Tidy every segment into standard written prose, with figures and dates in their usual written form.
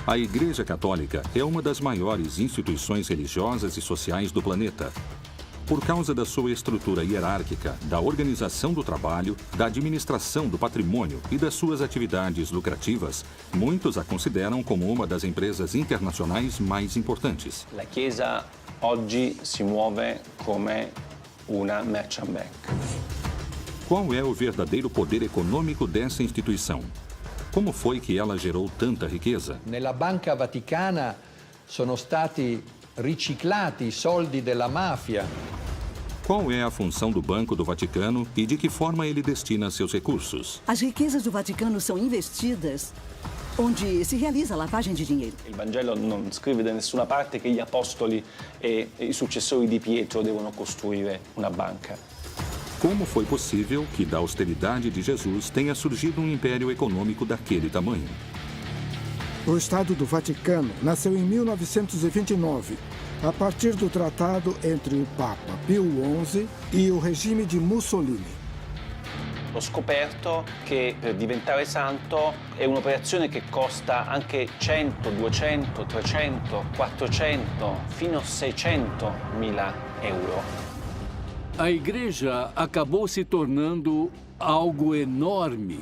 A Igreja Católica é uma das maiores instituições religiosas e sociais do planeta. Por causa da sua estrutura hierárquica, da organização do trabalho, da administração do patrimônio e das suas atividades lucrativas, muitos a consideram como uma das empresas internacionais mais importantes. La Chiesa oggi si muove come una merchant bank. Qual é o verdadeiro poder econômico dessa instituição? Como foi que ela gerou tanta riqueza? Nella Banca Vaticana sono stati riciclati i soldi della mafia. Qual é a função do Banco do Vaticano e de que forma ele destina seus recursos? As riquezas do Vaticano são investidas onde se realiza a lavagem de dinheiro. Il Vangelo non scrive da nessuna parte che gli apostoli e i successori di Pietro devono costruire una banca. Como foi possível que da austeridade de Jesus tenha surgido um império econômico daquele tamanho? O Estado do Vaticano nasceu em 1929, a partir do tratado entre o Papa Pio XI e o regime de Mussolini. Ho scoperto che per diventare santo è un'operazione che costa anche 100, 200, 300, 400, fino a 600 mila euro. A igreja acabou se tornando algo enorme.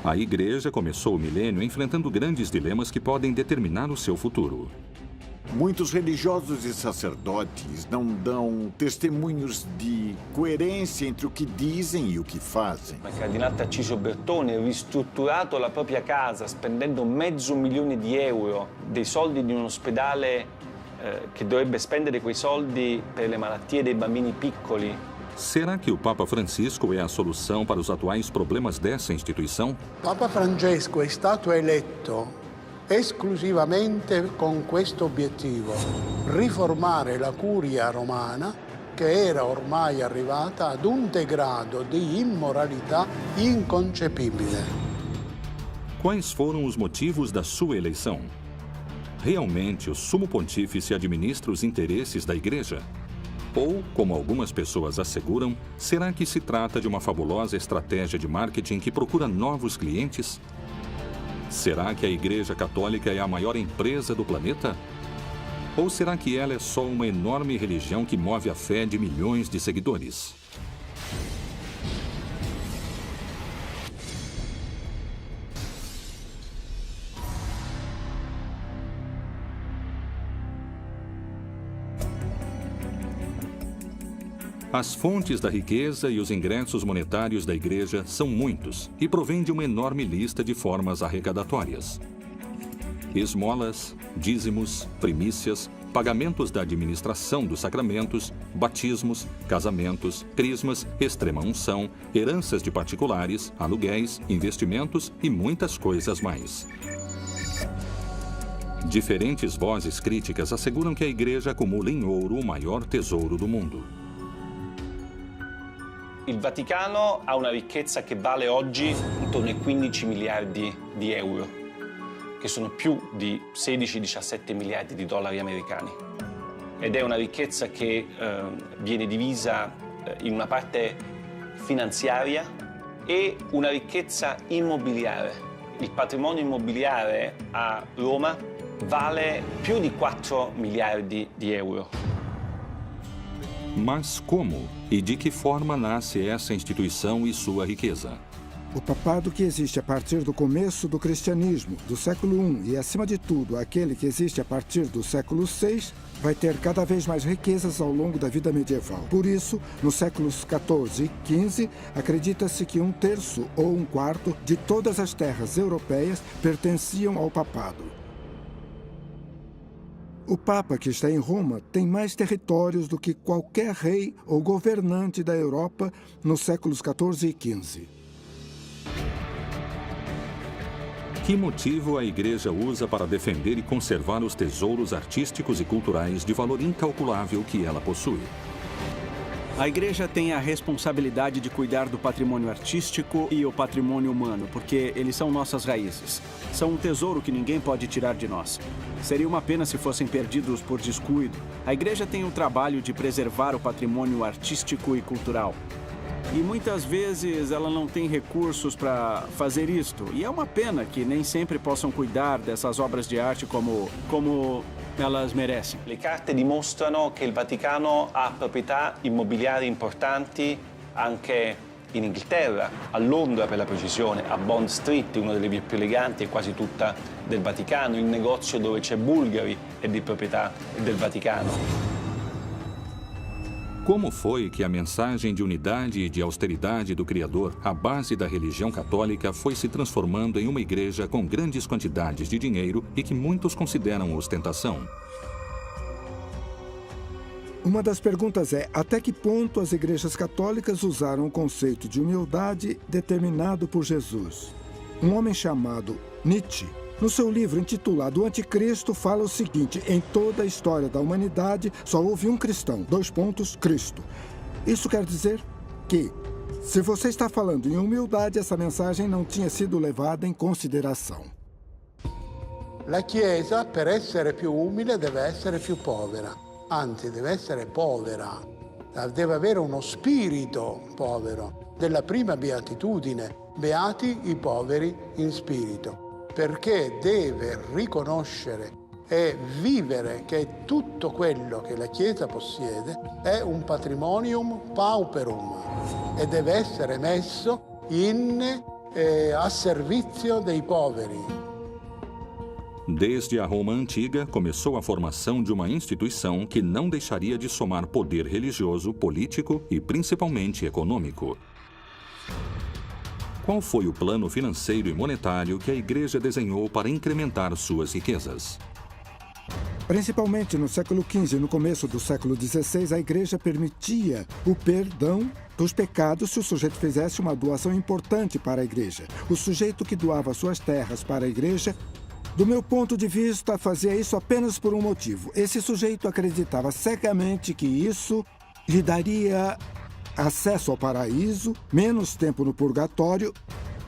A igreja começou o milênio enfrentando grandes dilemas que podem determinar o seu futuro. Muitos religiosos e sacerdotes não dão testemunhos de coerência entre o que dizem e o que fazem. Il cardinale Tarcisio Bertone ha ristrutturato la propria casa spendendo $500.000 dei soldi di un ospedale che dovrebbe spendere quei soldi per le malattie dei bambini piccoli. Será que o Papa Francisco é a solução para os atuais problemas dessa instituição? Papa Francesco è stato eletto esclusivamente con questo obiettivo: riformare la curia romana, che era ormai arrivata ad un degrado di immoralità inconcepibile. Quais foram os motivos da sua eleição? Realmente o Sumo Pontífice administra os interesses da Igreja? Ou, como algumas pessoas asseguram, será que se trata de uma fabulosa estratégia de marketing que procura novos clientes? Será que a Igreja Católica é a maior empresa do planeta? Ou será que ela é só uma enorme religião que move a fé de milhões de seguidores? As fontes da riqueza e os ingressos monetários da Igreja são muitos e provêm de uma enorme lista de formas arrecadatórias. Esmolas, dízimos, primícias, pagamentos da administração dos sacramentos, batismos, casamentos, crismas, extrema-unção, heranças de particulares, aluguéis, investimentos e muitas coisas mais. Diferentes vozes críticas asseguram que a Igreja acumula em ouro o maior tesouro do mundo. Il Vaticano ha una ricchezza che vale oggi intorno ai 15 miliardi di euro, che sono più di 16-17 miliardi di dollari americani. Ed è una ricchezza che viene divisa in una parte finanziaria e una ricchezza immobiliare. Il patrimonio immobiliare a Roma vale più di 4 miliardi di euro. Mas como e de que forma nasce essa instituição e sua riqueza? O papado que existe a partir do começo do cristianismo, do século I, e, acima de tudo, aquele que existe a partir do século VI, vai ter cada vez mais riquezas ao longo da vida medieval. Por isso, nos séculos XIV e XV, acredita-se que 1/3 ou 1/4 de todas as terras europeias pertenciam ao papado. O Papa, que está em Roma, tem mais territórios do que qualquer rei ou governante da Europa nos séculos XIV e XV. Que motivo a Igreja usa para defender e conservar os tesouros artísticos e culturais de valor incalculável que ela possui? A Igreja tem a responsabilidade de cuidar do patrimônio artístico e o patrimônio humano, porque eles são nossas raízes. São um tesouro que ninguém pode tirar de nós. Seria uma pena se fossem perdidos por descuido. A Igreja tem o trabalho de preservar o patrimônio artístico e cultural. E muitas vezes ela não tem recursos para fazer isto. E é uma pena que nem sempre possam cuidar dessas obras de arte como elas merecem. Le carte dimostrano che il Vaticano ha proprietà immobiliari importanti anche in Inghilterra, a Londra per la precisione, a Bond Street, una delle vie più eleganti, è quasi tutta del Vaticano. Il negozio dove c'è Bulgari è di proprietà del Vaticano. Como foi que a mensagem de unidade e de austeridade do Criador, a base da religião católica, foi se transformando em uma igreja com grandes quantidades de dinheiro e que muitos consideram ostentação? Uma das perguntas é: até que ponto as igrejas católicas usaram o conceito de humildade determinado por Jesus? Um homem chamado Nietzsche, no seu livro intitulado O Anticristo, fala o seguinte: em toda a história da humanidade só houve um cristão, Cristo. Isso quer dizer que, se você está falando em humildade, essa mensagem não tinha sido levada em consideração. La Chiesa, per essere più umile, deve essere più povera. Anzi, deve essere povera. Deve avere uno spirito povero. Della prima beatitudine, beati i poveri in spirito. Perché deve riconoscere e vivere che tutto quello che la Chiesa possiede è un patrimonium pauperum e deve essere messo a servizio dei poveri. Desde a Roma antiga, começou a formação de uma instituição que não deixaria de somar poder religioso, político e principalmente econômico. Qual foi o plano financeiro e monetário que a Igreja desenhou para incrementar suas riquezas? Principalmente no século XV e no começo do século XVI, a Igreja permitia o perdão dos pecados se o sujeito fizesse uma doação importante para a Igreja. O sujeito que doava suas terras para a Igreja, do meu ponto de vista, fazia isso apenas por um motivo. Esse sujeito acreditava cegamente que isso lhe daria acesso ao paraíso, menos tempo no purgatório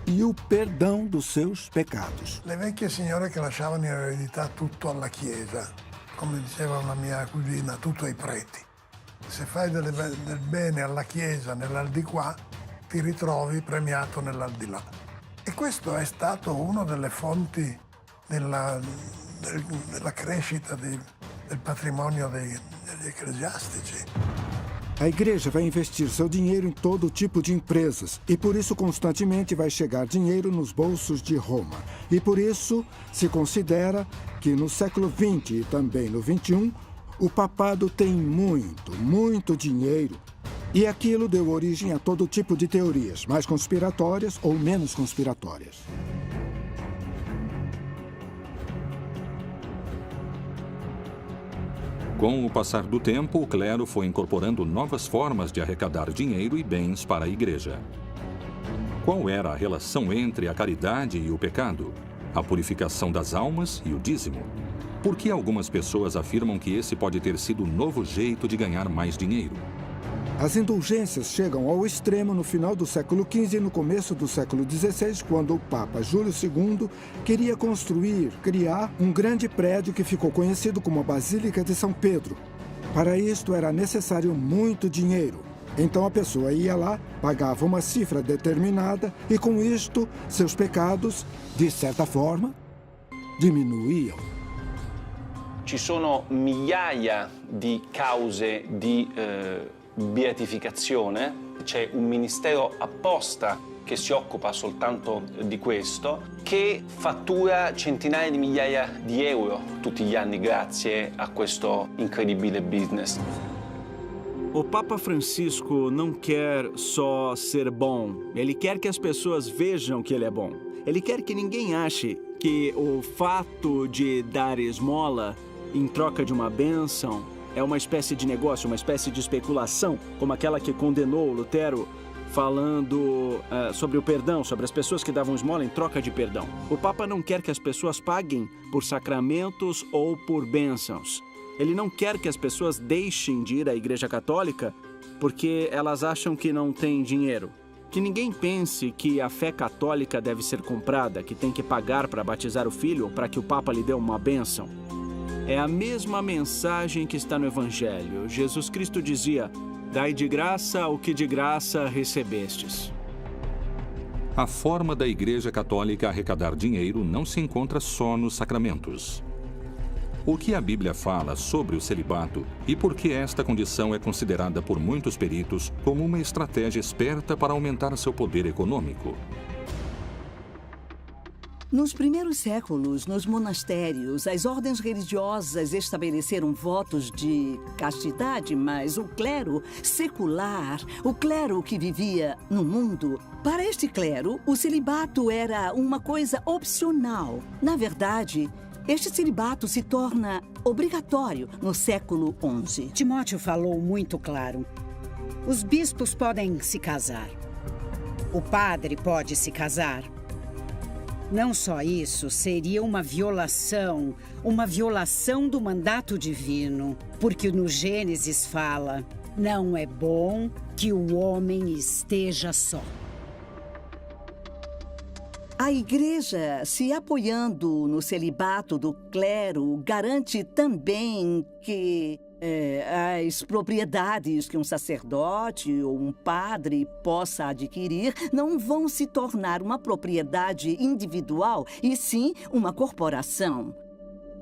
e o perdão dos seus pecados. Le vecchie signore che lasciavano in eredità tutto alla Chiesa, come diceva una mia cugina, tutto ai preti. Se fai del bene alla Chiesa nell'aldilà, ti ritrovi premiato nell'aldilà. E questo è stato una delle fonti della crescita del patrimonio degli ecclesiastici. A Igreja vai investir seu dinheiro em todo tipo de empresas e por isso constantemente vai chegar dinheiro nos bolsos de Roma. E por isso se considera que no século XX e também no XXI, o papado tem muito dinheiro. E aquilo deu origem a todo tipo de teorias, mais conspiratórias ou menos conspiratórias. Com o passar do tempo, o clero foi incorporando novas formas de arrecadar dinheiro e bens para a Igreja. Qual era a relação entre a caridade e o pecado? A purificação das almas e o dízimo? Por que algumas pessoas afirmam que esse pode ter sido o novo jeito de ganhar mais dinheiro? As indulgências chegam ao extremo no final do século XV e no começo do século XVI, quando o Papa Júlio II queria criar um grande prédio que ficou conhecido como a Basílica de São Pedro. Para isto era necessário muito dinheiro. Então a pessoa ia lá, pagava uma cifra determinada e com isto seus pecados, de certa forma, diminuíam. Ci sono migliaia di cause di beatificazione, c'è un ministero apposta che si occupa soltanto di questo, che fattura centinaia di migliaia di euro tutti gli anni grazie a questo incredibile business. O Papa Francisco não quer só ser bom, ele quer que as pessoas vejam que ele é bom. Ele quer que ninguém ache que o fato de dar esmola em troca de uma bênção é uma espécie de negócio, uma espécie de especulação, como aquela que condenou Lutero, falando sobre o perdão, sobre as pessoas que davam esmola em troca de perdão. O Papa não quer que as pessoas paguem por sacramentos ou por bênçãos. Ele não quer que as pessoas deixem de ir à Igreja Católica porque elas acham que não têm dinheiro. Que ninguém pense que a fé católica deve ser comprada, que tem que pagar para batizar o filho ou para que o Papa lhe dê uma bênção. É a mesma mensagem que está no Evangelho. Jesus Cristo dizia: Dai de graça o que de graça recebestes. A forma da Igreja Católica arrecadar dinheiro não se encontra só nos sacramentos. O que a Bíblia fala sobre o celibato e por que esta condição é considerada por muitos peritos como uma estratégia esperta para aumentar seu poder econômico? Nos primeiros séculos, nos monastérios, as ordens religiosas estabeleceram votos de castidade, mas o clero secular, o clero que vivia no mundo, para este clero, o celibato era uma coisa opcional. Na verdade, este celibato se torna obrigatório no século XI. Timóteo falou muito claro. Os bispos podem se casar. O padre pode se casar. Não só isso, seria uma violação do mandato divino, porque no Gênesis fala, não é bom que o homem esteja só. A Igreja, se apoiando no celibato do clero, garante também que as propriedades que um sacerdote ou um padre possa adquirir não vão se tornar uma propriedade individual, e sim uma corporação.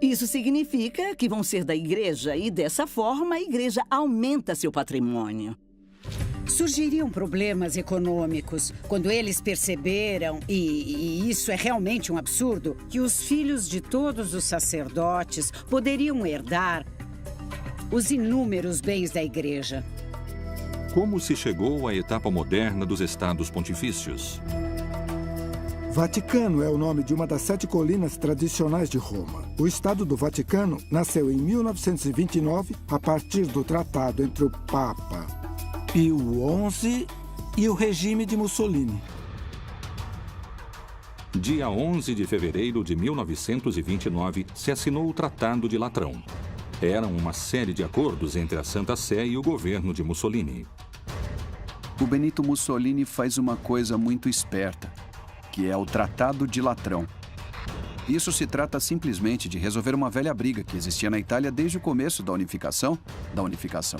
Isso significa que vão ser da Igreja e, dessa forma, a Igreja aumenta seu patrimônio. Surgiriam problemas econômicos quando eles perceberam, e isso é realmente um absurdo, que os filhos de todos os sacerdotes poderiam herdar os inúmeros bens da Igreja. Como se chegou à etapa moderna dos Estados Pontifícios? Vaticano é o nome de uma das 7 colinas tradicionais de Roma. O Estado do Vaticano nasceu em 1929 a partir do tratado entre o Papa Pio XI e o regime de Mussolini. Dia 11 de fevereiro de 1929, se assinou o Tratado de Latrão. Eram uma série de acordos entre a Santa Sé e o governo de Mussolini. O Benito Mussolini faz uma coisa muito esperta, que é o Tratado de Latrão. Isso se trata simplesmente de resolver uma velha briga que existia na Itália desde o começo da unificação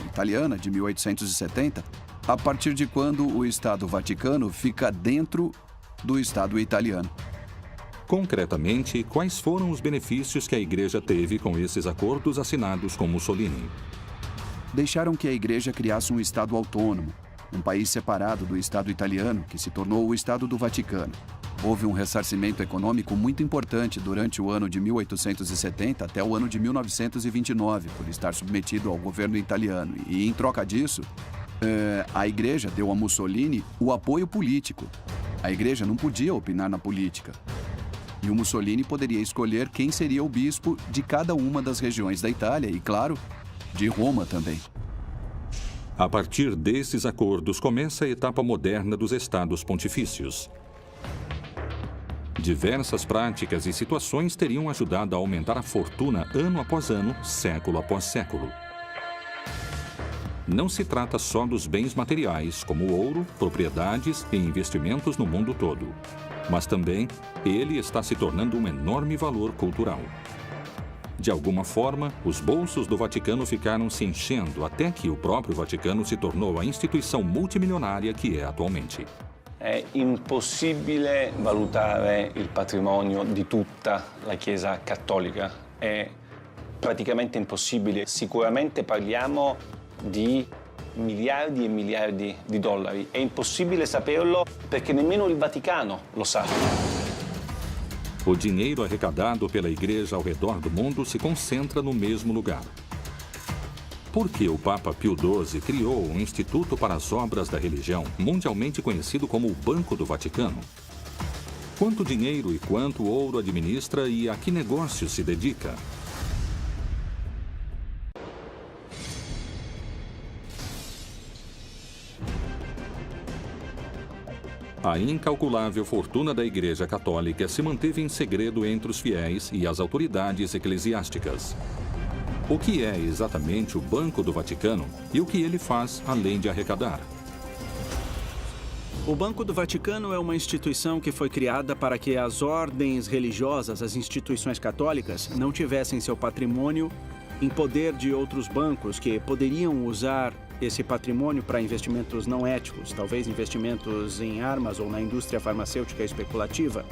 italiana de 1870, a partir de quando o Estado Vaticano fica dentro do Estado italiano. Concretamente, quais foram os benefícios que a Igreja teve com esses acordos assinados com Mussolini? Deixaram que a Igreja criasse um Estado autônomo, um país separado do Estado italiano, que se tornou o Estado do Vaticano. Houve um ressarcimento econômico muito importante durante o ano de 1870 até o ano de 1929, por estar submetido ao governo italiano. E, em troca disso, a Igreja deu a Mussolini o apoio político. A Igreja não podia opinar na política. E o Mussolini poderia escolher quem seria o bispo de cada uma das regiões da Itália e, claro, de Roma também. A partir desses acordos começa a etapa moderna dos Estados Pontifícios. Diversas práticas e situações teriam ajudado a aumentar a fortuna ano após ano, século após século. Não se trata só dos bens materiais, como ouro, propriedades e investimentos no mundo todo. Mas também, ele está se tornando um enorme valor cultural. De alguma forma, os bolsos do Vaticano ficaram se enchendo até que o próprio Vaticano se tornou a instituição multimilionária que é atualmente. È impossibile valutare il patrimonio di tutta la Chiesa cattolica. È praticamente impossibile. Sicuramente parliamo di miliardi e miliardi di dollari. È impossibile saperlo perché nemmeno il Vaticano lo sa. O dinheiro arrecadado pela Igreja ao redor do mundo se concentra no mesmo lugar. Por que o Papa Pio XII criou um instituto para as obras da religião, mundialmente conhecido como o Banco do Vaticano? Quanto dinheiro e quanto ouro administra e a que negócio se dedica? A incalculável fortuna da Igreja Católica se manteve em segredo entre os fiéis e as autoridades eclesiásticas. O que é exatamente o Banco do Vaticano e o que ele faz além de arrecadar? O Banco do Vaticano é uma instituição que foi criada para que as ordens religiosas, as instituições católicas, não tivessem seu patrimônio em poder de outros bancos que poderiam usar esse patrimônio para investimentos não éticos, talvez investimentos em armas ou na indústria farmacêutica especulativa,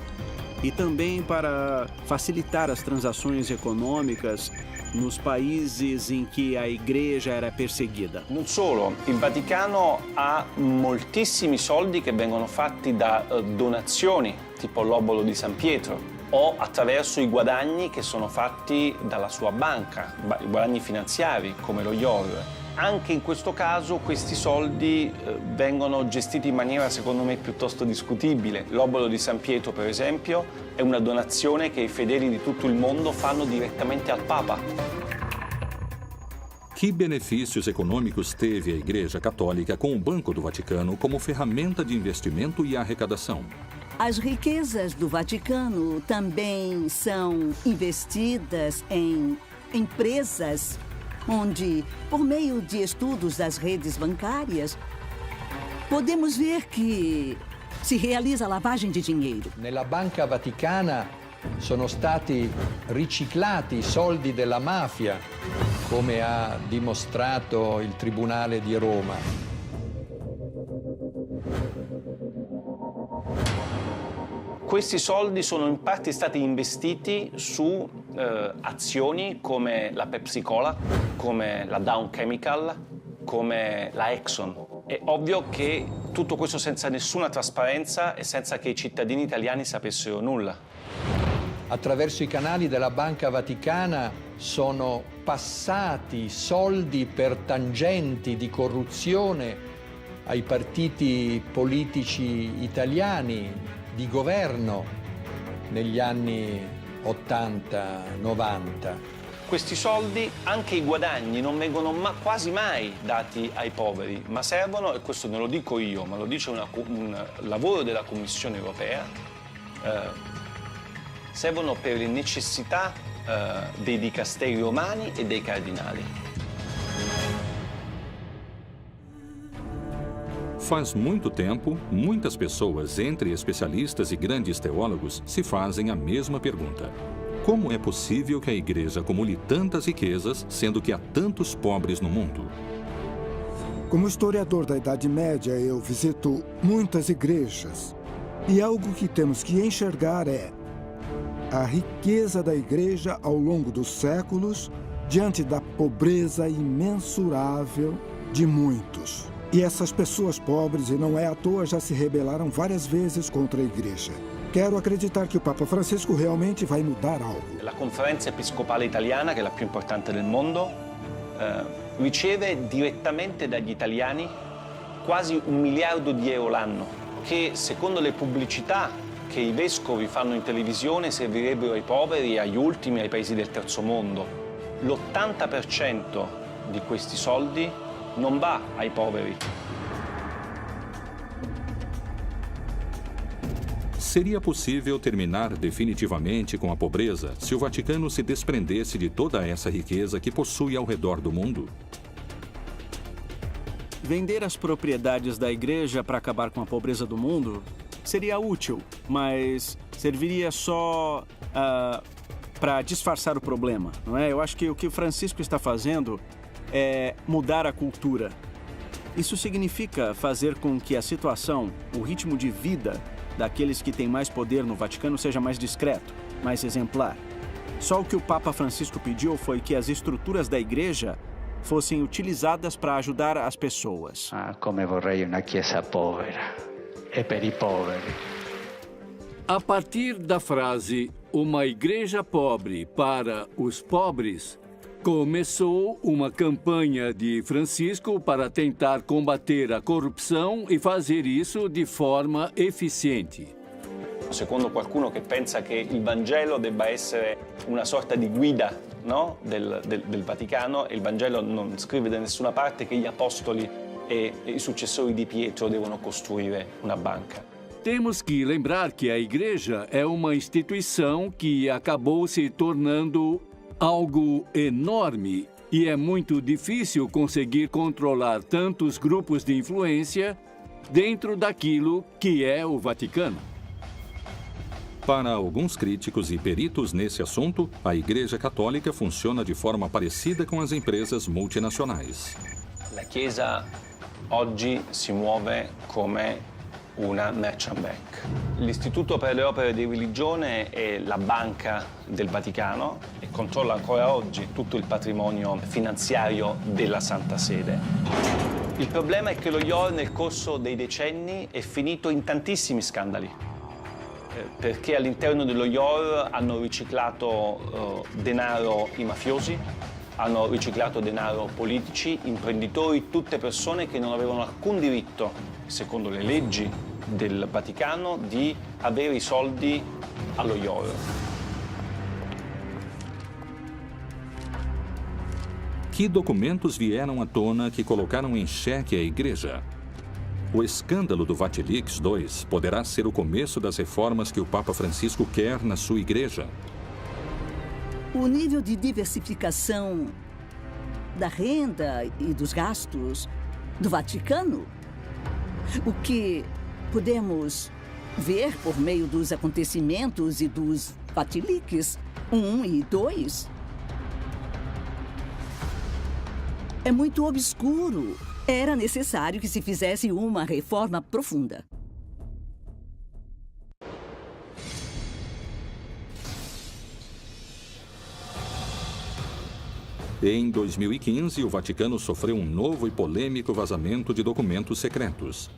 e também para facilitar as transações econômicas nos países in cui a Igreja era perseguita. Non solo, il Vaticano ha moltissimi soldi che vengono fatti da donazioni, tipo l'obolo di San Pietro, o attraverso i guadagni che sono fatti dalla sua banca, i guadagni finanziari come lo IOR. Anche in questo caso questi soldi vengono gestiti in maniera secondo me piuttosto discutibile. L'obolo di San Pietro, per esempio, è una donazione che i fedeli di tutto il mondo fanno direttamente al Papa. Que benefícios econômicos teve a Igreja Católica com o Banco do Vaticano como ferramenta de investimento e arrecadação? As riquezas do Vaticano também são investidas em empresas onde, por meio de estudos das redes bancárias, podemos ver que si realizza lavagem di dinheiro. Nella Banca Vaticana sono stati riciclati soldi della mafia, come ha dimostrato il Tribunale di Roma. Questi soldi sono in parte stati investiti su azioni come la Pepsi Cola, come la Dow Chemical, come la Exxon. È ovvio che tutto questo senza nessuna trasparenza e senza che i cittadini italiani sapessero nulla. Attraverso i canali della Banca Vaticana sono passati soldi per tangenti di corruzione ai partiti politici italiani di governo negli anni 80-90. Questi soldi, anche i guadagni, non vengono quasi mai dati ai poveri, ma servono, e questo non lo dico io, ma lo dice un lavoro della Commissione europea, servono per le necessità dei dicasteri romani e dei cardinali. Faz muito tempo, muitas pessoas, entre especialistas e grandes teólogos, se fazem a mesma pergunta. Como é possível que a Igreja acumule tantas riquezas, sendo que há tantos pobres no mundo? Como historiador da Idade Média, eu visito muitas igrejas. E algo que temos que enxergar é a riqueza da Igreja ao longo dos séculos, diante da pobreza imensurável de muitos. E essas pessoas pobres, e não é à toa, já se rebelaram várias vezes contra a Igreja. Quero acreditar que o Papa Francisco realmente vai mudar algo. La Conferenza Episcopale Italiana, che è la più importante del mondo, riceve direttamente dagli italiani quasi 1 miliardo di euro l'anno, che secondo le pubblicità che i vescovi fanno in televisione servirebbero ai poveri, agli ultimi, ai paesi del terzo mondo. L'80% di questi soldi non va ai poveri. Seria possível terminar definitivamente com a pobreza se o Vaticano se desprendesse de toda essa riqueza que possui ao redor do mundo? Vender as propriedades da Igreja para acabar com a pobreza do mundo seria útil, mas serviria só para disfarçar o problema, não é? Eu acho que o que o Francisco está fazendo é mudar a cultura. Isso significa fazer com que a situação, o ritmo de vida daqueles que têm mais poder no Vaticano seja mais discreto, mais exemplar. Só o que o Papa Francisco pediu foi que as estruturas da Igreja fossem utilizadas para ajudar as pessoas. Come vorrei una chiesa povera e per i poveri. A partir da frase "uma igreja pobre para os pobres", começou uma campanha de Francisco para tentar combater a corrupção e fazer isso de forma eficiente. Secondo qualcuno che pensa che il Vangelo debba essere una sorta di guida, no? del Vaticano, e il Vangelo non scrive da nessuna parte che gli apostoli e i successori di Pietro devono costruire una banca. Temos que lembrar que a Igreja é uma instituição que acabou se tornando algo enorme e é muito difícil conseguir controlar tantos grupos de influência dentro daquilo que é o Vaticano. Para alguns críticos e peritos nesse assunto, a Igreja Católica funciona de forma parecida com as empresas multinacionais. La Chiesa oggi si muove come una merchant bank. L'Istituto per le opere di religione è la banca del Vaticano e controlla ancora oggi tutto il patrimonio finanziario della Santa Sede. Il problema è che lo IOR nel corso dei decenni è finito in tantissimi scandali, perché all'interno dello IOR hanno riciclato denaro i mafiosi, hanno riciclato denaro politici, imprenditori, tutte persone che non avevano alcun diritto, secondo le leggi del Vaticano, di avere i soldi allo IOR. Que documentos vieram à tona que colocaram em xeque a Igreja? O escândalo do Vatilix II poderá ser o começo das reformas que o Papa Francisco quer na sua Igreja. O nível de diversificação da renda e dos gastos do Vaticano, o que podemos ver por meio dos acontecimentos e dos Vatilix 1 e 2, é muito obscuro. Era necessário que se fizesse uma reforma profunda. Em 2015, o Vaticano sofreu um novo e polêmico vazamento de documentos secretos.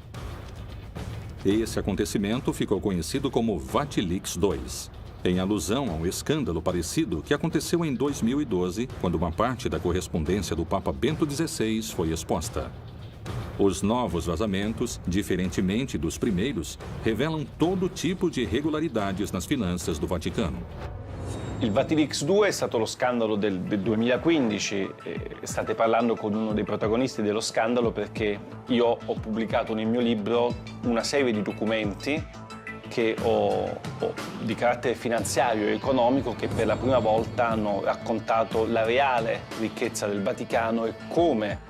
Esse acontecimento ficou conhecido como Vatilix II, em alusão a um escândalo parecido que aconteceu em 2012, quando uma parte da correspondência do Papa Bento XVI foi exposta. Os novos vazamentos, diferentemente dos primeiros, revelam todo tipo de irregolaridades nas finanças do Vaticano. Il Vatilix 2 è stato lo scandalo del 2015, state parlando con uno dei protagonisti dello scandalo perché io ho pubblicato nel mio libro una serie di documenti di carattere finanziario e economico che per la prima volta hanno raccontato la reale ricchezza del Vaticano e come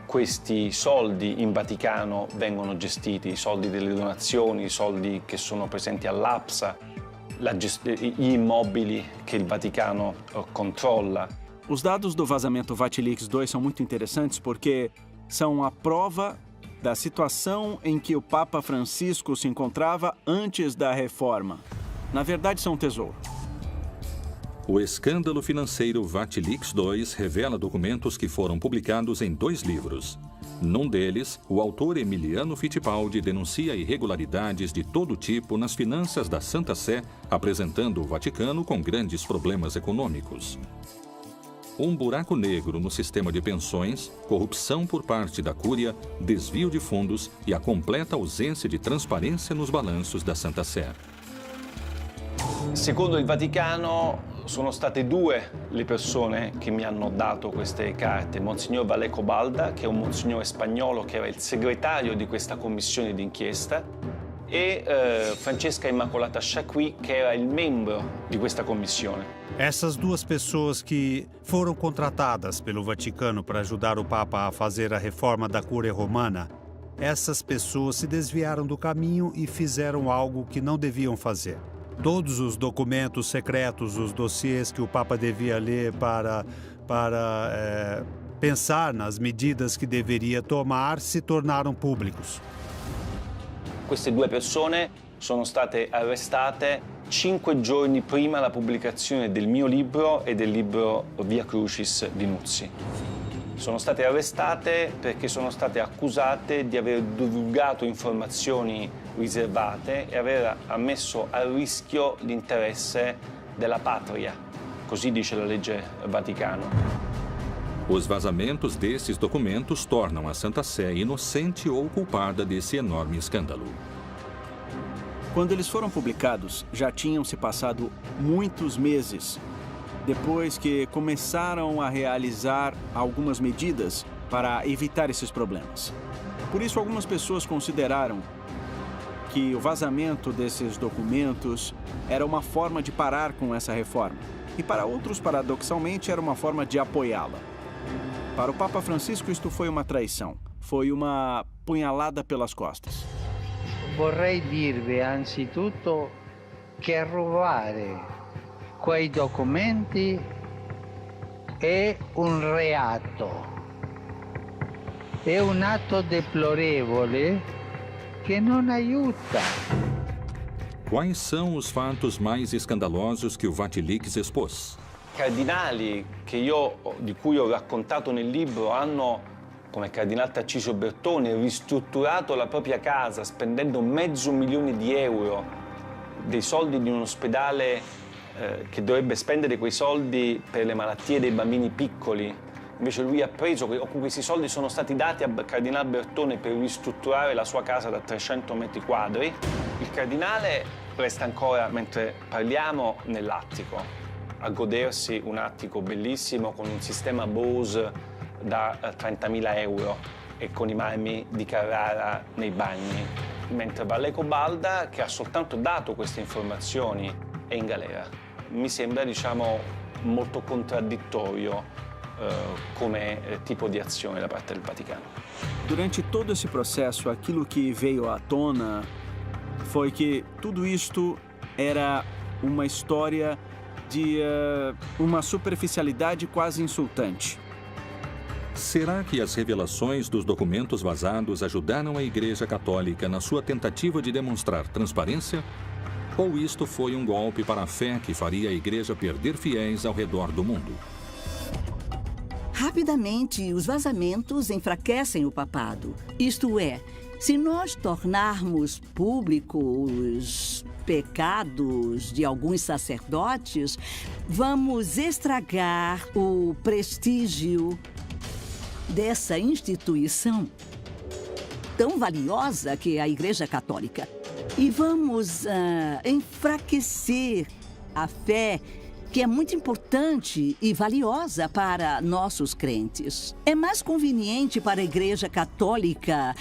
questi soldi in Vaticano vengono gestiti, i soldi delle donazioni, i soldi che sono presenti all'APSA, gli immobili che il Vaticano controlla. Os dados do vazamento Vatilix II são muito interessantes porque são a prova da situação em que o Papa Francisco se encontrava antes da reforma. Na verdade, são um tesouro. O escândalo financeiro Vatilix II revela documentos que foram publicados em 2 livros. Num deles, o autor Emiliano Fittipaldi denuncia irregularidades de todo tipo nas finanças da Santa Sé, apresentando o Vaticano com grandes problemas econômicos. Um buraco negro no sistema de pensões, corrupção por parte da Cúria, desvio de fundos e a completa ausência de transparência nos balanços da Santa Sé. Secondo il Vaticano sono state 2 le persone che mi hanno dato queste carte, Monsignor Valeco Balda, che è un monsignore spagnolo che era il segretario di questa commissione d'inchiesta, e Francesca Immacolata Chaqui, che era il membro di questa commissione. Essas 2 pessoas que foram contratadas pelo Vaticano para ajudar o Papa a fazer a reforma da Cúria Romana, essas pessoas se desviaram do caminho e fizeram algo que não deviam fazer. Todos os documentos secretos, os dossiês que o Papa devia ler para pensar nas medidas que deveria tomar, se tornaram públicos. Queste 2 persone sono state arrestate 5 giorni prima della pubblicazione del mio libro e del libro Via Crucis di Nuzzi. Sono state arrestate perché sono state accusate di aver divulgato informazioni riservate e aver messo a rischio l'interesse della patria. Così dice la legge Vaticano. Os vazamentos desses documentos tornam a Santa Sé inocente ou culpada desse enorme escândalo. Quando eles foram publicados, já tinham se passado muitos meses depois que começaram a realizar algumas medidas para evitar esses problemas. Por isso, algumas pessoas consideraram que o vazamento desses documentos era uma forma de parar com essa reforma. E para outros, paradoxalmente, era uma forma de apoiá-la. Para o Papa Francisco, isto foi uma traição. Foi uma punhalada pelas costas. Vorrei dirvi anzitutto che rubare quei documenti è un reato. è un atto deplorevole che non aiuta. Quais são os fatos mais escandalosos que o Vatilix expôs? Cardinali di cui ho raccontato nel libro hanno, come il cardinale Tarcisio Bertone, ristrutturato la propria casa spendendo €500.000 dei soldi di un ospedale che dovrebbe spendere quei soldi per le malattie dei bambini piccoli. Invece lui ha preso, questi soldi sono stati dati al cardinale Bertone per ristrutturare la sua casa da 300 metri quadri. Il cardinale resta ancora, mentre parliamo, nell'attico, a godersi un attico bellissimo con un sistema Bose da €30.000 e con i marmi di Carrara nei bagni. Mentre Valleco Balda, che ha soltanto dato queste informazioni, è in galera. Mi sembra, molto contraddittorio come tipo de ação da parte do Vaticano. Durante todo esse processo, aquilo que veio à tona foi que tudo isto era uma história de uma superficialidade quase insultante. Será que as revelações dos documentos vazados ajudaram a Igreja Católica na sua tentativa de demonstrar transparência? Ou isto foi um golpe para a fé que faria a Igreja perder fiéis ao redor do mundo? Rapidamente, os vazamentos enfraquecem o papado. Isto é, se nós tornarmos públicos os pecados de alguns sacerdotes, vamos estragar o prestígio dessa instituição tão valiosa que é a Igreja Católica. E vamos enfraquecer a fé, que é muito importante e valiosa para nossos crentes. É mais conveniente para a Igreja Católica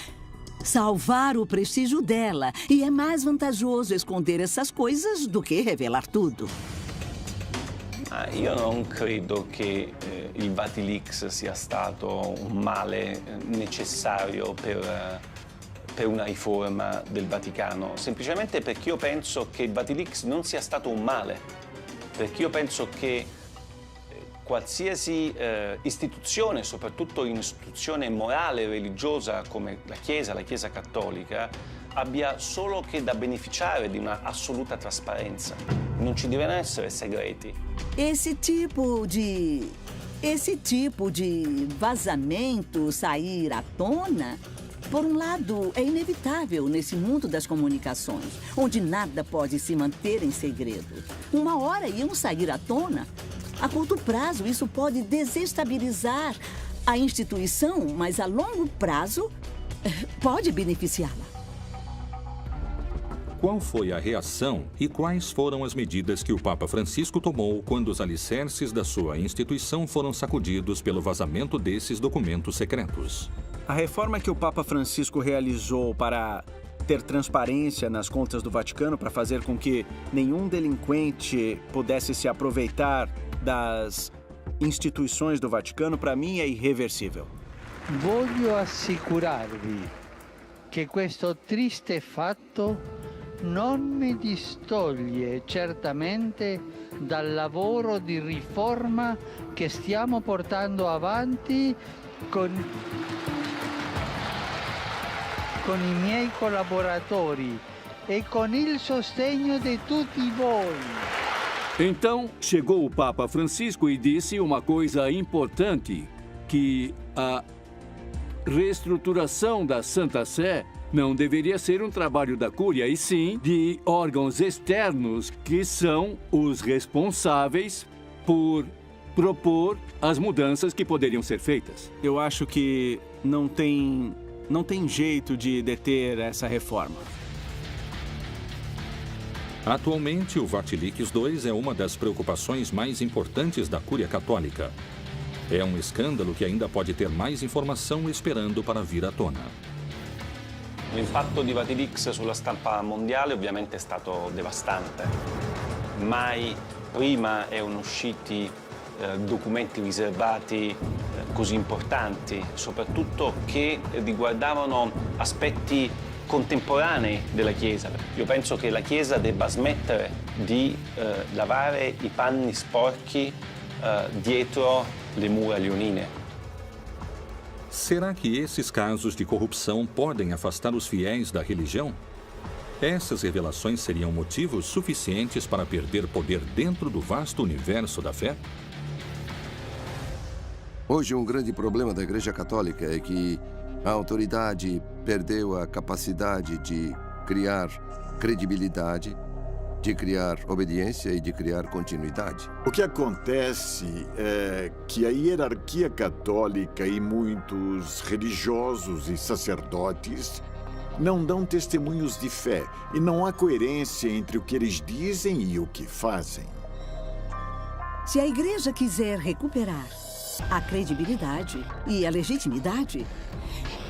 salvar o prestígio dela e é mais vantajoso esconder essas coisas do que revelar tudo. Io non credo che il Vatilix sia stato un male necessario per una riforma del Vaticano, semplicemente perché io penso che il Vatilix non sia stato un male. Perché io penso che qualsiasi istituzione, soprattutto un'istituzione morale e religiosa come la Chiesa Cattolica, abbia solo che da beneficiare di una assoluta trasparenza. Non ci devono essere segreti. Esse tipo de vazamento sair à tona, por um lado, é inevitável nesse mundo das comunicações, onde nada pode se manter em segredo. Uma hora iam sair à tona. A curto prazo, isso pode desestabilizar a instituição, mas a longo prazo pode beneficiá-la. Qual foi a reação e quais foram as medidas que o Papa Francisco tomou quando os alicerces da sua instituição foram sacudidos pelo vazamento desses documentos secretos? A reforma que o Papa Francisco realizou para ter transparência nas contas do Vaticano, para fazer com que nenhum delinquente pudesse se aproveitar das instituições do Vaticano, para mim é irreversível. Voglio assicurarvi che questo triste fatto non mi distoglie certamente dal lavoro di riforma che stiamo portando avanti con i miei collaboratori e con il sostegno di tutti voi. Então, chegou o Papa Francisco e disse uma coisa importante, que a reestruturação da Santa Sé não deveria ser um trabalho da Cúria, e sim de órgãos externos que são os responsáveis por propor as mudanças que poderiam ser feitas. Eu acho que não tem jeito de deter essa reforma. Atualmente, o Vatilix II é uma das preocupações mais importantes da Cúria Católica. É um escândalo que ainda pode ter mais informação esperando para vir à tona. L'impatto di Vatilix sulla stampa mondiale ovviamente è stato devastante. Mai prima erano usciti documenti riservati così importanti, soprattutto che riguardavano aspetti contemporanei della Chiesa. Io penso che la Chiesa debba smettere di lavare i panni sporchi dietro le mura leonine. Será que esses casos de corrupção podem afastar os fiéis da religião? Essas revelações seriam motivos suficientes para perder poder dentro do vasto universo da fé? Hoje, um grande problema da Igreja Católica é que a autoridade perdeu a capacidade de criar credibilidade, de criar obediência e de criar continuidade. O que acontece é que a hierarquia católica e muitos religiosos e sacerdotes não dão testemunhos de fé e não há coerência entre o que eles dizem e o que fazem. Se a igreja quiser recuperar a credibilidade e a legitimidade,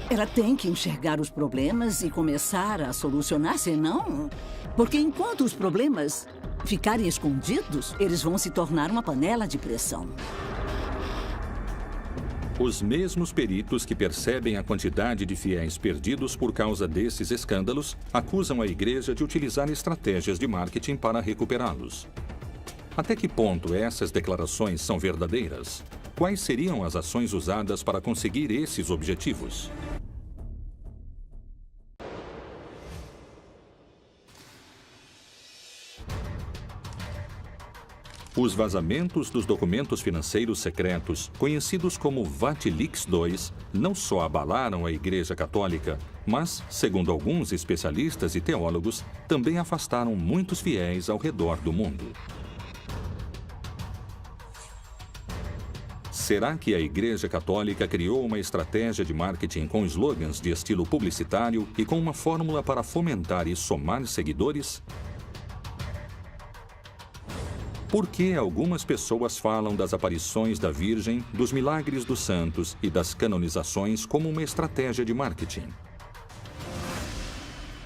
ela tem que enxergar os problemas e começar a solucionar, senão... Porque enquanto os problemas ficarem escondidos, eles vão se tornar uma panela de pressão. Os mesmos peritos que percebem a quantidade de fiéis perdidos por causa desses escândalos acusam a igreja de utilizar estratégias de marketing para recuperá-los. Até que ponto essas declarações são verdadeiras? Quais seriam as ações usadas para conseguir esses objetivos? Os vazamentos dos documentos financeiros secretos, conhecidos como Vatilix II, não só abalaram a Igreja Católica, mas, segundo alguns especialistas e teólogos, também afastaram muitos fiéis ao redor do mundo. Será que a Igreja Católica criou uma estratégia de marketing com slogans de estilo publicitário e com uma fórmula para fomentar e somar seguidores? Por que algumas pessoas falam das aparições da Virgem, dos milagres dos santos e das canonizações como uma estratégia de marketing?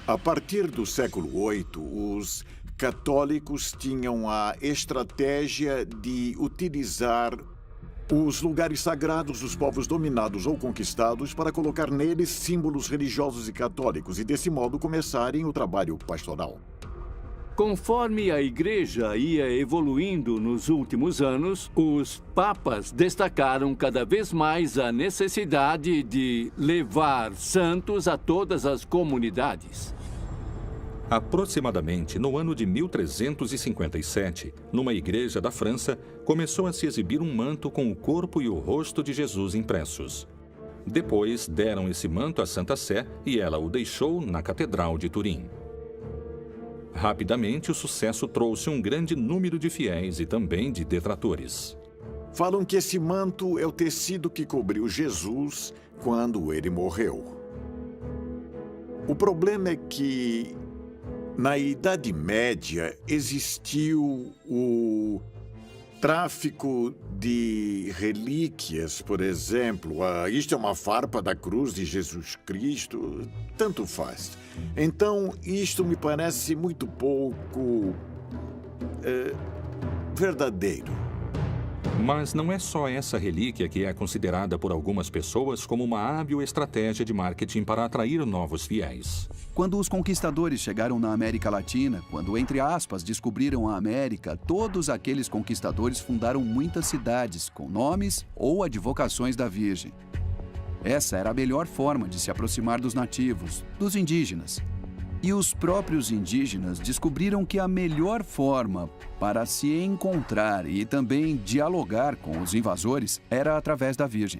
A partir do século VIII, os católicos tinham a estratégia de utilizar os lugares sagrados dos povos dominados ou conquistados para colocar neles símbolos religiosos e católicos e, desse modo, começarem o trabalho pastoral. Conforme a Igreja ia evoluindo nos últimos anos, os papas destacaram cada vez mais a necessidade de levar santos a todas as comunidades. Aproximadamente no ano de 1357, numa igreja da França, começou a se exibir um manto com o corpo e o rosto de Jesus impressos. Depois deram esse manto à Santa Sé e ela o deixou na Catedral de Turim. Rapidamente, o sucesso trouxe um grande número de fiéis e também de detratores. Falam que esse manto é o tecido que cobriu Jesus quando ele morreu. O problema é que, na Idade Média, existiu o tráfico de relíquias, por exemplo. Isto é uma farpa da cruz de Jesus Cristo, tanto faz. Então, isto me parece muito pouco verdadeiro. Mas não é só essa relíquia que é considerada por algumas pessoas como uma hábil estratégia de marketing para atrair novos fiéis. Quando os conquistadores chegaram na América Latina, quando, entre aspas, descobriram a América, todos aqueles conquistadores fundaram muitas cidades com nomes ou advocações da Virgem. Essa era a melhor forma de se aproximar dos nativos, dos indígenas. E os próprios indígenas descobriram que a melhor forma para se encontrar e também dialogar com os invasores era através da Virgem.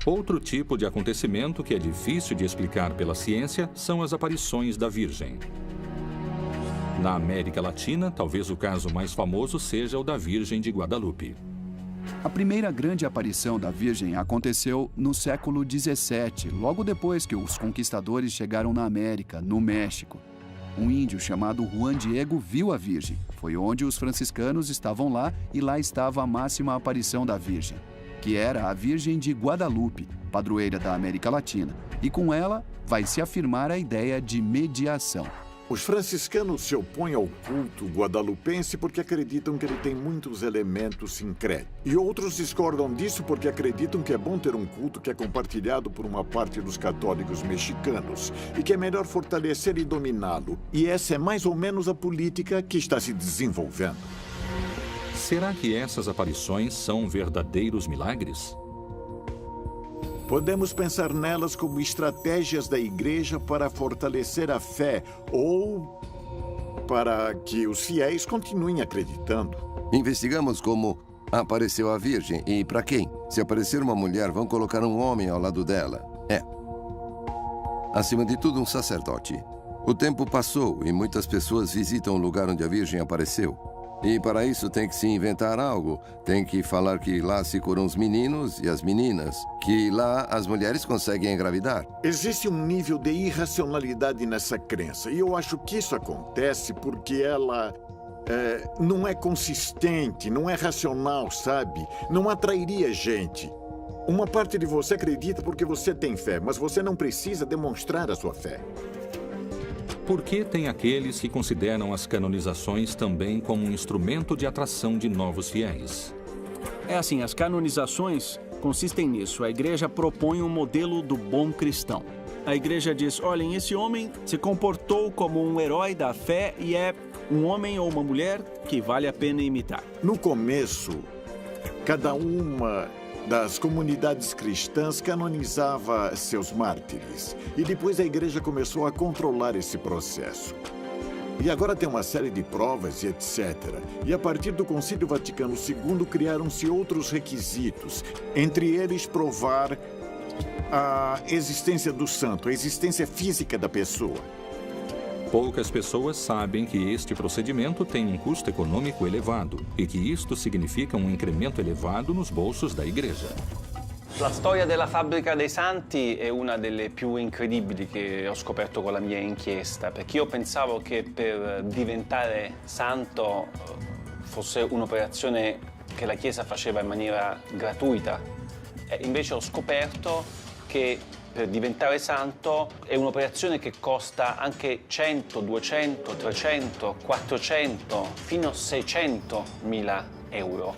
Outro tipo de acontecimento que é difícil de explicar pela ciência são as aparições da Virgem. Na América Latina, talvez o caso mais famoso seja o da Virgem de Guadalupe. A primeira grande aparição da Virgem aconteceu no século XVII, logo depois que os conquistadores chegaram na América, no México. Um índio chamado Juan Diego viu a Virgem. Foi onde os franciscanos estavam lá e lá estava a máxima aparição da Virgem, que era a Virgem de Guadalupe, padroeira da América Latina. E com ela vai se afirmar a ideia de mediação. Os franciscanos se opõem ao culto guadalupense porque acreditam que ele tem muitos elementos sincréticos. E outros discordam disso porque acreditam que é bom ter um culto que é compartilhado por uma parte dos católicos mexicanos e que é melhor fortalecer e dominá-lo. E essa é mais ou menos a política que está se desenvolvendo. Será que essas aparições são verdadeiros milagres? Podemos pensar nelas como estratégias da igreja para fortalecer a fé ou para que os fiéis continuem acreditando. Investigamos como apareceu a Virgem e para quem. Se aparecer uma mulher, vão colocar um homem ao lado dela. Acima de tudo, um sacerdote. O tempo passou e muitas pessoas visitam o lugar onde a Virgem apareceu. E para isso tem que se inventar algo. Tem que falar que lá se curam os meninos e as meninas. Que lá as mulheres conseguem engravidar. Existe um nível de irracionalidade nessa crença. E eu acho que isso acontece porque ela não é consistente, não é racional, sabe? Não atrairia gente. Uma parte de você acredita porque você tem fé, mas você não precisa demonstrar a sua fé. Por que tem aqueles que consideram as canonizações também como um instrumento de atração de novos fiéis? É assim, as canonizações consistem nisso. A igreja propõe um modelo do bom cristão. A igreja diz, olhem, esse homem se comportou como um herói da fé e é um homem ou uma mulher que vale a pena imitar. No começo, cada uma das comunidades cristãs canonizava seus mártires. E depois a igreja começou a controlar esse processo. E agora tem uma série de provas e etc. E a partir do Concílio Vaticano II criaram-se outros requisitos. Entre eles, provar a existência do santo, a existência física da pessoa. Poucas pessoas sabem que este procedimento tem um custo econômico elevado e que isto significa um incremento elevado nos bolsos da igreja. La storia della fabbrica dei santi è una delle più incredibili che ho scoperto con la mia inchiesta, perché io pensavo che per diventare santo fosse un'operazione che la Chiesa faceva in maniera gratuita. E invece ho scoperto che per diventare santo è un'operazione che costa anche 100, 200, 300, 400, fino a 600.000 euro.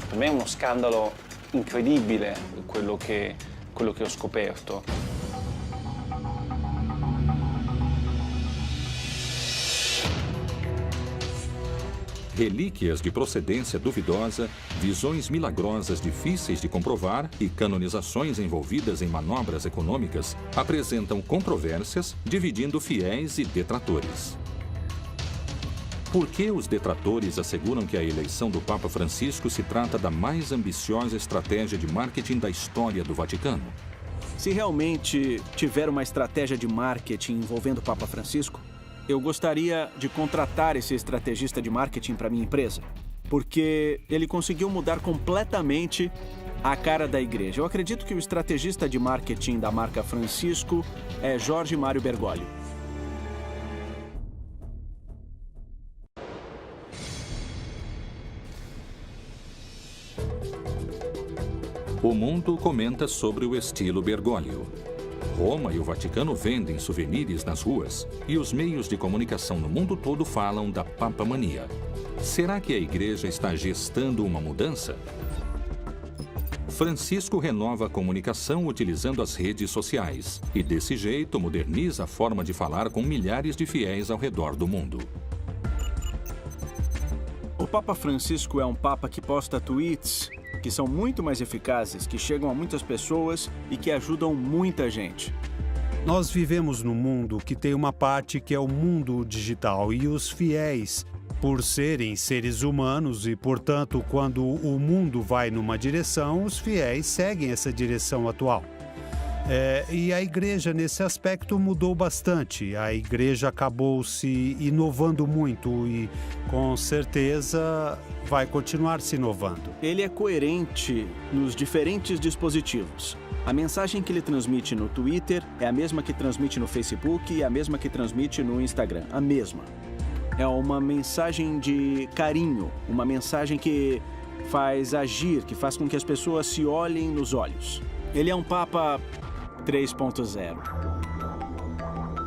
Per me è uno scandalo incredibile quello che ho scoperto. Relíquias de procedência duvidosa, visões milagrosas difíceis de comprovar e canonizações envolvidas em manobras econômicas apresentam controvérsias, dividindo fiéis e detratores. Por que os detratores asseguram que a eleição do Papa Francisco se trata da mais ambiciosa estratégia de marketing da história do Vaticano? Se realmente tiver uma estratégia de marketing envolvendo o Papa Francisco, eu gostaria de contratar esse estrategista de marketing para minha empresa, porque ele conseguiu mudar completamente a cara da igreja. Eu acredito que o estrategista de marketing da marca Francisco é Jorge Mário Bergoglio. O mundo comenta sobre o estilo Bergoglio. Roma e o Vaticano vendem souvenirs nas ruas e os meios de comunicação no mundo todo falam da papamania. Será que a igreja está gestando uma mudança? Francisco renova a comunicação utilizando as redes sociais e, desse jeito, moderniza a forma de falar com milhares de fiéis ao redor do mundo. O Papa Francisco é um papa que posta tweets que são muito mais eficazes, que chegam a muitas pessoas e que ajudam muita gente. Nós vivemos num mundo que tem uma parte que é o mundo digital e os fiéis, por serem seres humanos e, portanto, quando o mundo vai numa direção, os fiéis seguem essa direção atual. E a igreja, nesse aspecto, mudou bastante. A igreja acabou se inovando muito e, com certeza, vai continuar se inovando. Ele é coerente nos diferentes dispositivos. A mensagem que ele transmite no Twitter é a mesma que transmite no Facebook e a mesma que transmite no Instagram. A mesma. É uma mensagem de carinho, uma mensagem que faz agir, que faz com que as pessoas se olhem nos olhos. Ele é um Papa 3.0.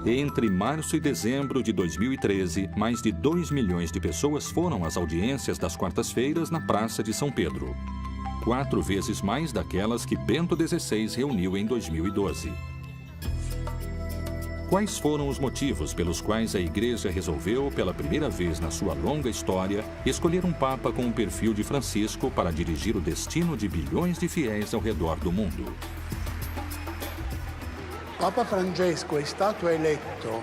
Entre março e dezembro de 2013, mais de 2 milhões de pessoas foram às audiências das quartas-feiras na Praça de São Pedro. 4 vezes mais daquelas que Bento XVI reuniu em 2012. Quais foram os motivos pelos quais a Igreja resolveu, pela primeira vez na sua longa história, escolher um Papa com o perfil de Francisco para dirigir o destino de bilhões de fiéis ao redor do mundo? Papa Francesco è stato eletto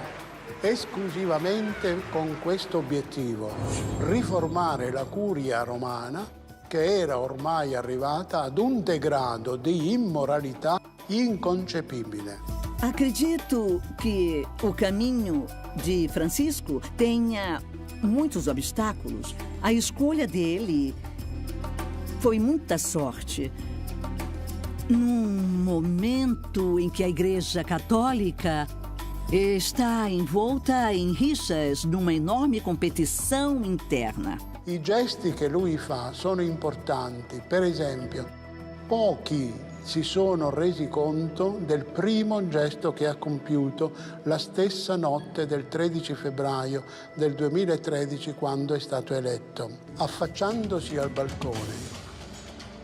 esclusivamente con questo obiettivo: riformare la curia romana, che era ormai arrivata ad un degrado di immoralità inconcepibile. Acredito que o caminho de Francisco tenha muitos obstáculos. A escolha dele foi muita sorte. Num momento em que a Igreja Católica está envolta em rixas, numa enorme competição interna. I gesti che lui fa sono importanti. Per esempio, pochi si sono resi conto del primo gesto che ha compiuto la stessa notte del 13 febbraio del 2013, quando è stato eletto. Affacciandosi al balcone,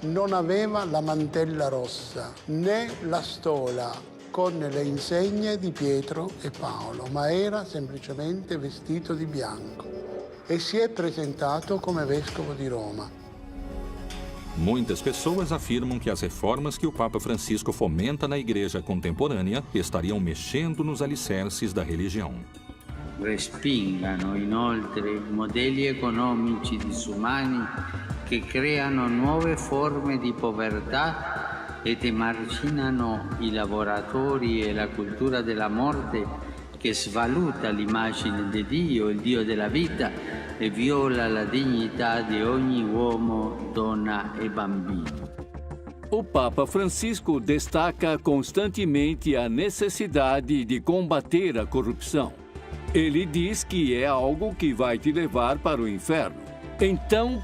non aveva la mantella rossa né la stola con le insegne di Pietro e Paolo, ma era semplicemente vestito di bianco e si è presentato come vescovo di Roma. Muitas pessoas afirmam que as reformas que o Papa Francisco fomenta na Igreja contemporânea estariam mexendo nos alicerces da religião. Respingano inoltre modelli economici disumani che creano nuove forme di povertà ed emarginano i lavoratori e la cultura della morte che svaluta l'immagine di Dio, il Dio della vita, e viola la dignità di ogni uomo, donna e bambino. O Papa Francisco destaca constantemente a necessidade de combater a corrupção. Ele diz que é algo que vai te levar para o inferno. Então,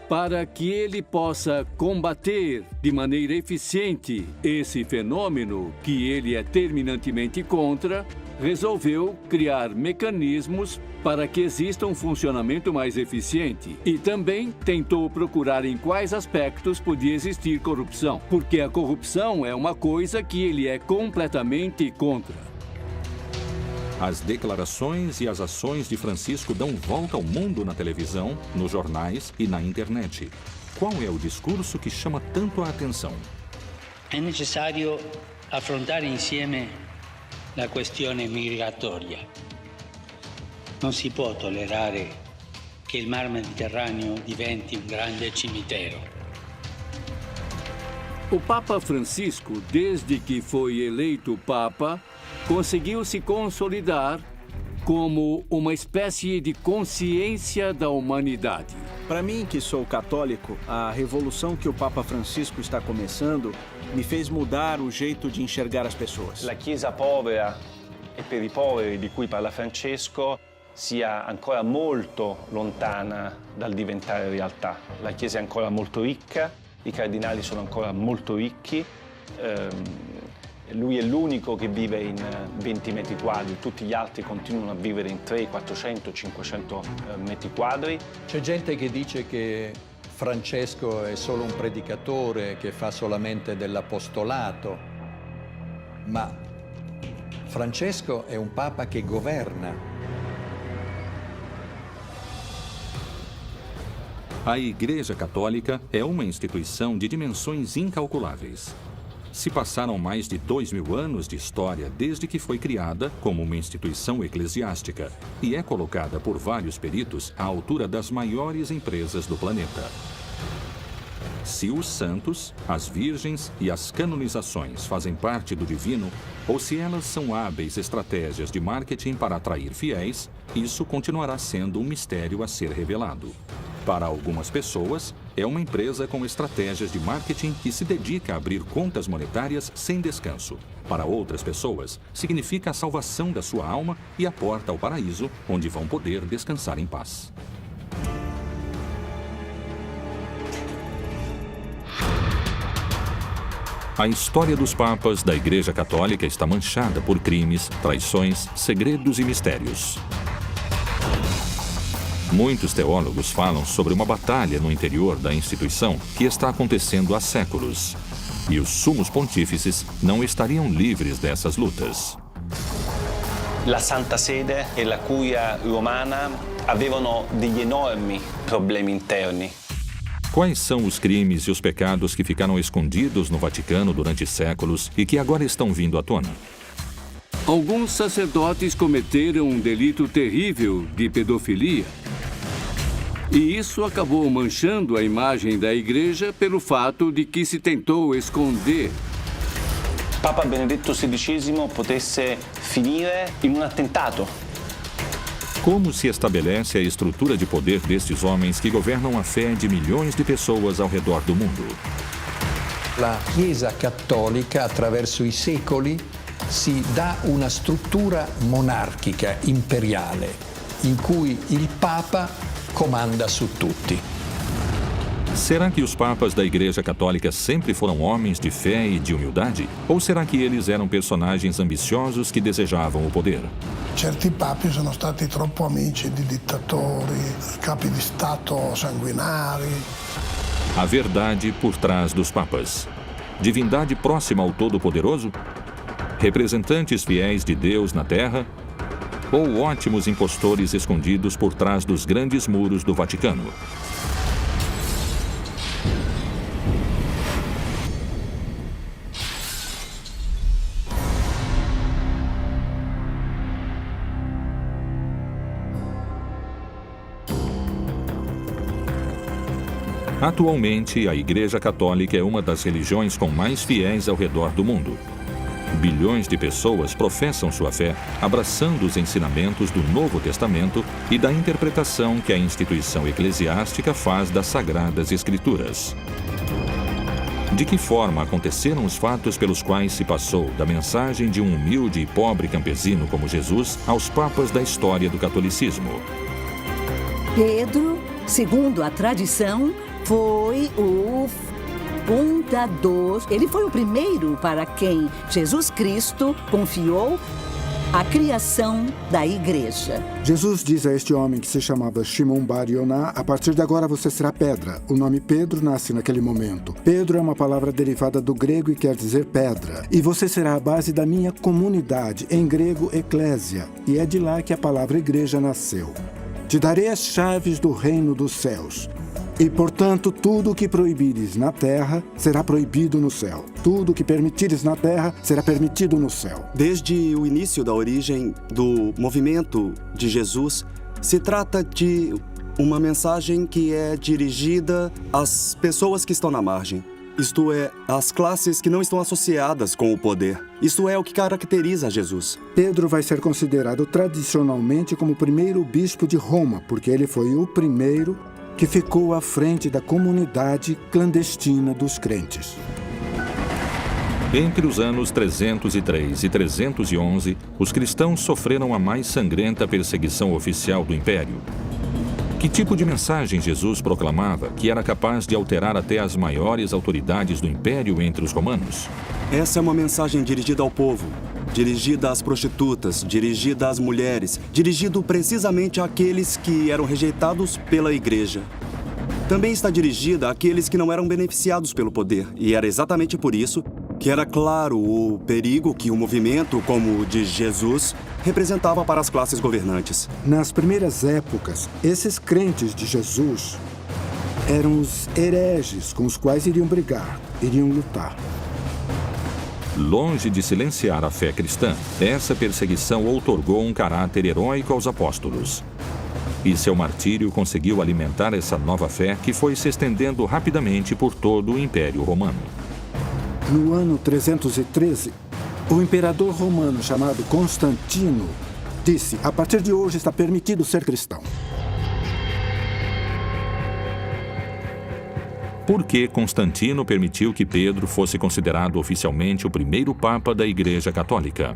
para que ele possa combater de maneira eficiente esse fenômeno que ele é terminantemente contra, resolveu criar mecanismos para que exista um funcionamento mais eficiente e também tentou procurar em quais aspectos podia existir corrupção, porque a corrupção é uma coisa que ele é completamente contra. As declarações e as ações de Francisco dão volta ao mundo na televisão, nos jornais e na internet. Qual é o discurso que chama tanto a atenção? È necessario affrontare insieme la questione migratoria. Non si può tollerare che il Mar Mediterraneo diventi un grande cimitero. O Papa Francisco, desde que foi eleito Papa, conseguiu se consolidar como uma espécie de consciência da humanidade. Para mim, que sou católico, a revolução que o Papa Francisco está começando me fez mudar o jeito de enxergar as pessoas. La Chiesa povera e per i poveri di cui parla Francesco sia ancora molto lontana dal diventare realtà. La Chiesa è ancora molto ricca, i cardinali sono ancora molto ricchi, lui è l'unico che vive in 20 metri quadri, tutti gli altri continuano a vivere in 300, 400, 500 metri quadri. C'è gente che dice che Francesco è solo un predicatore che fa solamente dell'apostolato, ma Francesco è un papa che governa. A Igreja Católica é uma instituição de dimensões incalculáveis. Se passaram mais de 2000 anos de história desde que foi criada como uma instituição eclesiástica e é colocada por vários peritos à altura das maiores empresas do planeta. Se os santos, as virgens e as canonizações fazem parte do divino, ou se elas são hábeis estratégias de marketing para atrair fiéis, isso continuará sendo um mistério a ser revelado. Para algumas pessoas, é uma empresa com estratégias de marketing que se dedica a abrir contas monetárias sem descanso. Para outras pessoas, significa a salvação da sua alma e a porta ao paraíso, onde vão poder descansar em paz. A história dos papas da Igreja Católica está manchada por crimes, traições, segredos e mistérios. Muitos teólogos falam sobre uma batalha no interior da instituição que está acontecendo há séculos. E os sumos pontífices não estariam livres dessas lutas. La Santa Sede e la Curia Romana avevano degli enormi problemi interni. Quais são os crimes e os pecados que ficaram escondidos no Vaticano durante séculos e que agora estão vindo à tona? Alguns sacerdotes cometeram um delito terrível de pedofilia. E isso acabou manchando a imagem da Igreja pelo fato de que se tentou esconder. Papa Benedetto XVI potesse finire in un attentato. Como se estabelece a estrutura de poder destes homens que governam a fé de milhões de pessoas ao redor do mundo? La Chiesa Cattolica, attraverso i secoli, si dà una struttura monarchica, imperiale, in cui il Papa comanda su tutti. Será que os papas da Igreja Católica sempre foram homens de fé e de humildade? Ou será que eles eram personagens ambiciosos que desejavam o poder? Certi papi sono stati troppo amici di dittatori, capi di Stato sanguinari. A verdade por trás dos papas. Divindade próxima ao Todo-Poderoso? Representantes fiéis de Deus na Terra? Ou ótimos impostores escondidos por trás dos grandes muros do Vaticano? Atualmente, a Igreja Católica é uma das religiões com mais fiéis ao redor do mundo. Bilhões de pessoas professam sua fé, abraçando os ensinamentos do Novo Testamento e da interpretação que a instituição eclesiástica faz das Sagradas Escrituras. De que forma aconteceram os fatos pelos quais se passou da mensagem de um humilde e pobre campesino como Jesus aos papas da história do catolicismo? Pedro, segundo a tradição, foi o fundador. Ele foi o primeiro para quem Jesus Cristo confiou a criação da igreja. Jesus diz a este homem que se chamava Shimon Bar Yoná: a partir de agora você será pedra. O nome Pedro nasce naquele momento. Pedro é uma palavra derivada do grego e quer dizer pedra. E você será a base da minha comunidade, em grego eclésia. E é de lá que a palavra igreja nasceu. Te darei as chaves do reino dos céus. E, portanto, tudo o que proibires na terra será proibido no céu. Tudo o que permitires na terra será permitido no céu. Desde o início da origem do movimento de Jesus, se trata de uma mensagem que é dirigida às pessoas que estão na margem. Isto é, às classes que não estão associadas com o poder. Isto é o que caracteriza Jesus. Pedro vai ser considerado tradicionalmente como o primeiro bispo de Roma, porque ele foi o primeiro que ficou à frente da comunidade clandestina dos crentes. Entre os anos 303 e 311, os cristãos sofreram a mais sangrenta perseguição oficial do Império. Que tipo de mensagem Jesus proclamava que era capaz de alterar até as maiores autoridades do Império entre os romanos? Essa é uma mensagem dirigida ao povo, dirigida às prostitutas, dirigida às mulheres, dirigido precisamente àqueles que eram rejeitados pela igreja. Também está dirigida àqueles que não eram beneficiados pelo poder, e era exatamente por isso que era claro o perigo que um movimento como o de Jesus representava para as classes governantes. Nas primeiras épocas, esses crentes de Jesus eram os hereges com os quais iriam brigar, iriam lutar. Longe de silenciar a fé cristã, essa perseguição outorgou um caráter heróico aos apóstolos. E seu martírio conseguiu alimentar essa nova fé que foi se estendendo rapidamente por todo o Império Romano. No ano 313, o imperador romano chamado Constantino disse: a partir de hoje está permitido ser cristão. Por que Constantino permitiu que Pedro fosse considerado oficialmente o primeiro papa da Igreja Católica?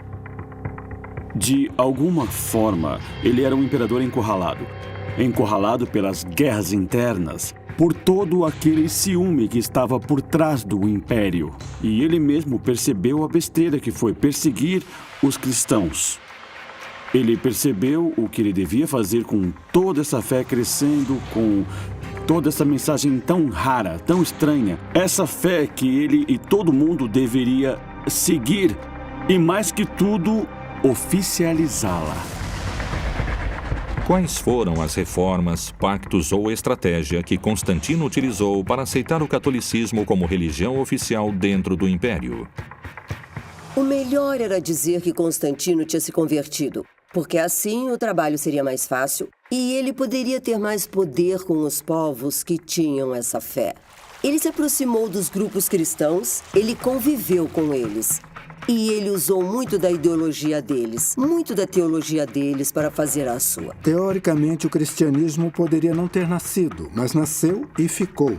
De alguma forma, ele era um imperador encurralado. Encurralado pelas guerras internas, por todo aquele ciúme que estava por trás do império. E ele mesmo percebeu a besteira que foi perseguir os cristãos. Ele percebeu o que ele devia fazer com toda essa fé crescendo, com toda essa mensagem tão rara, tão estranha. Essa fé que ele e todo mundo deveria seguir. E mais que tudo, oficializá-la. Quais foram as reformas, pactos ou estratégia que Constantino utilizou para aceitar o catolicismo como religião oficial dentro do Império? O melhor era dizer que Constantino tinha se convertido, porque assim o trabalho seria mais fácil e ele poderia ter mais poder com os povos que tinham essa fé. Ele se aproximou dos grupos cristãos, ele conviveu com eles. E ele usou muito da ideologia deles, muito da teologia deles para fazer a sua. Teoricamente, o cristianismo poderia não ter nascido, mas nasceu e ficou.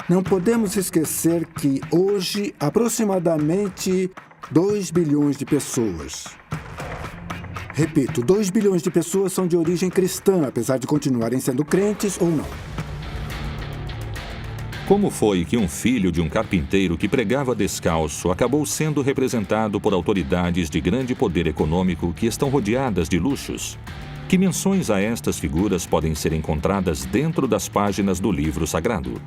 Não podemos esquecer que hoje, aproximadamente 2 bilhões de pessoas. Repito, 2 bilhões de pessoas são de origem cristã, apesar de continuarem sendo crentes ou não. Como foi que um filho de um carpinteiro que pregava descalço acabou sendo representado por autoridades de grande poder econômico que estão rodeadas de luxos? Que menções a estas figuras podem ser encontradas dentro das páginas do livro sagrado?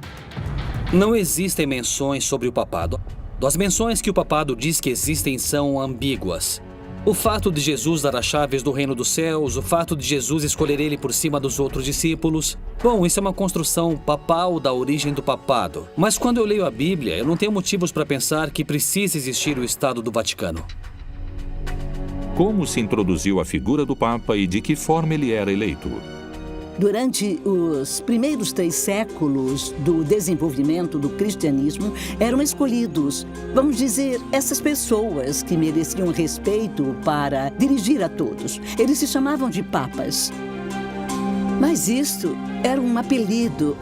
Não existem menções sobre o papado. As menções que o papado diz que existem são ambíguas. O fato de Jesus dar as chaves do reino dos céus, o fato de Jesus escolher ele por cima dos outros discípulos. Bom, isso é uma construção papal da origem do papado. Mas quando eu leio a Bíblia, eu não tenho motivos para pensar que precisa existir o Estado do Vaticano. Como se introduziu a figura do Papa e de que forma ele era eleito? Durante os primeiros 3 séculos do desenvolvimento do cristianismo, eram escolhidos, vamos dizer, essas pessoas que mereciam respeito para dirigir a todos. Eles se chamavam de papas. Mas isto era um apelido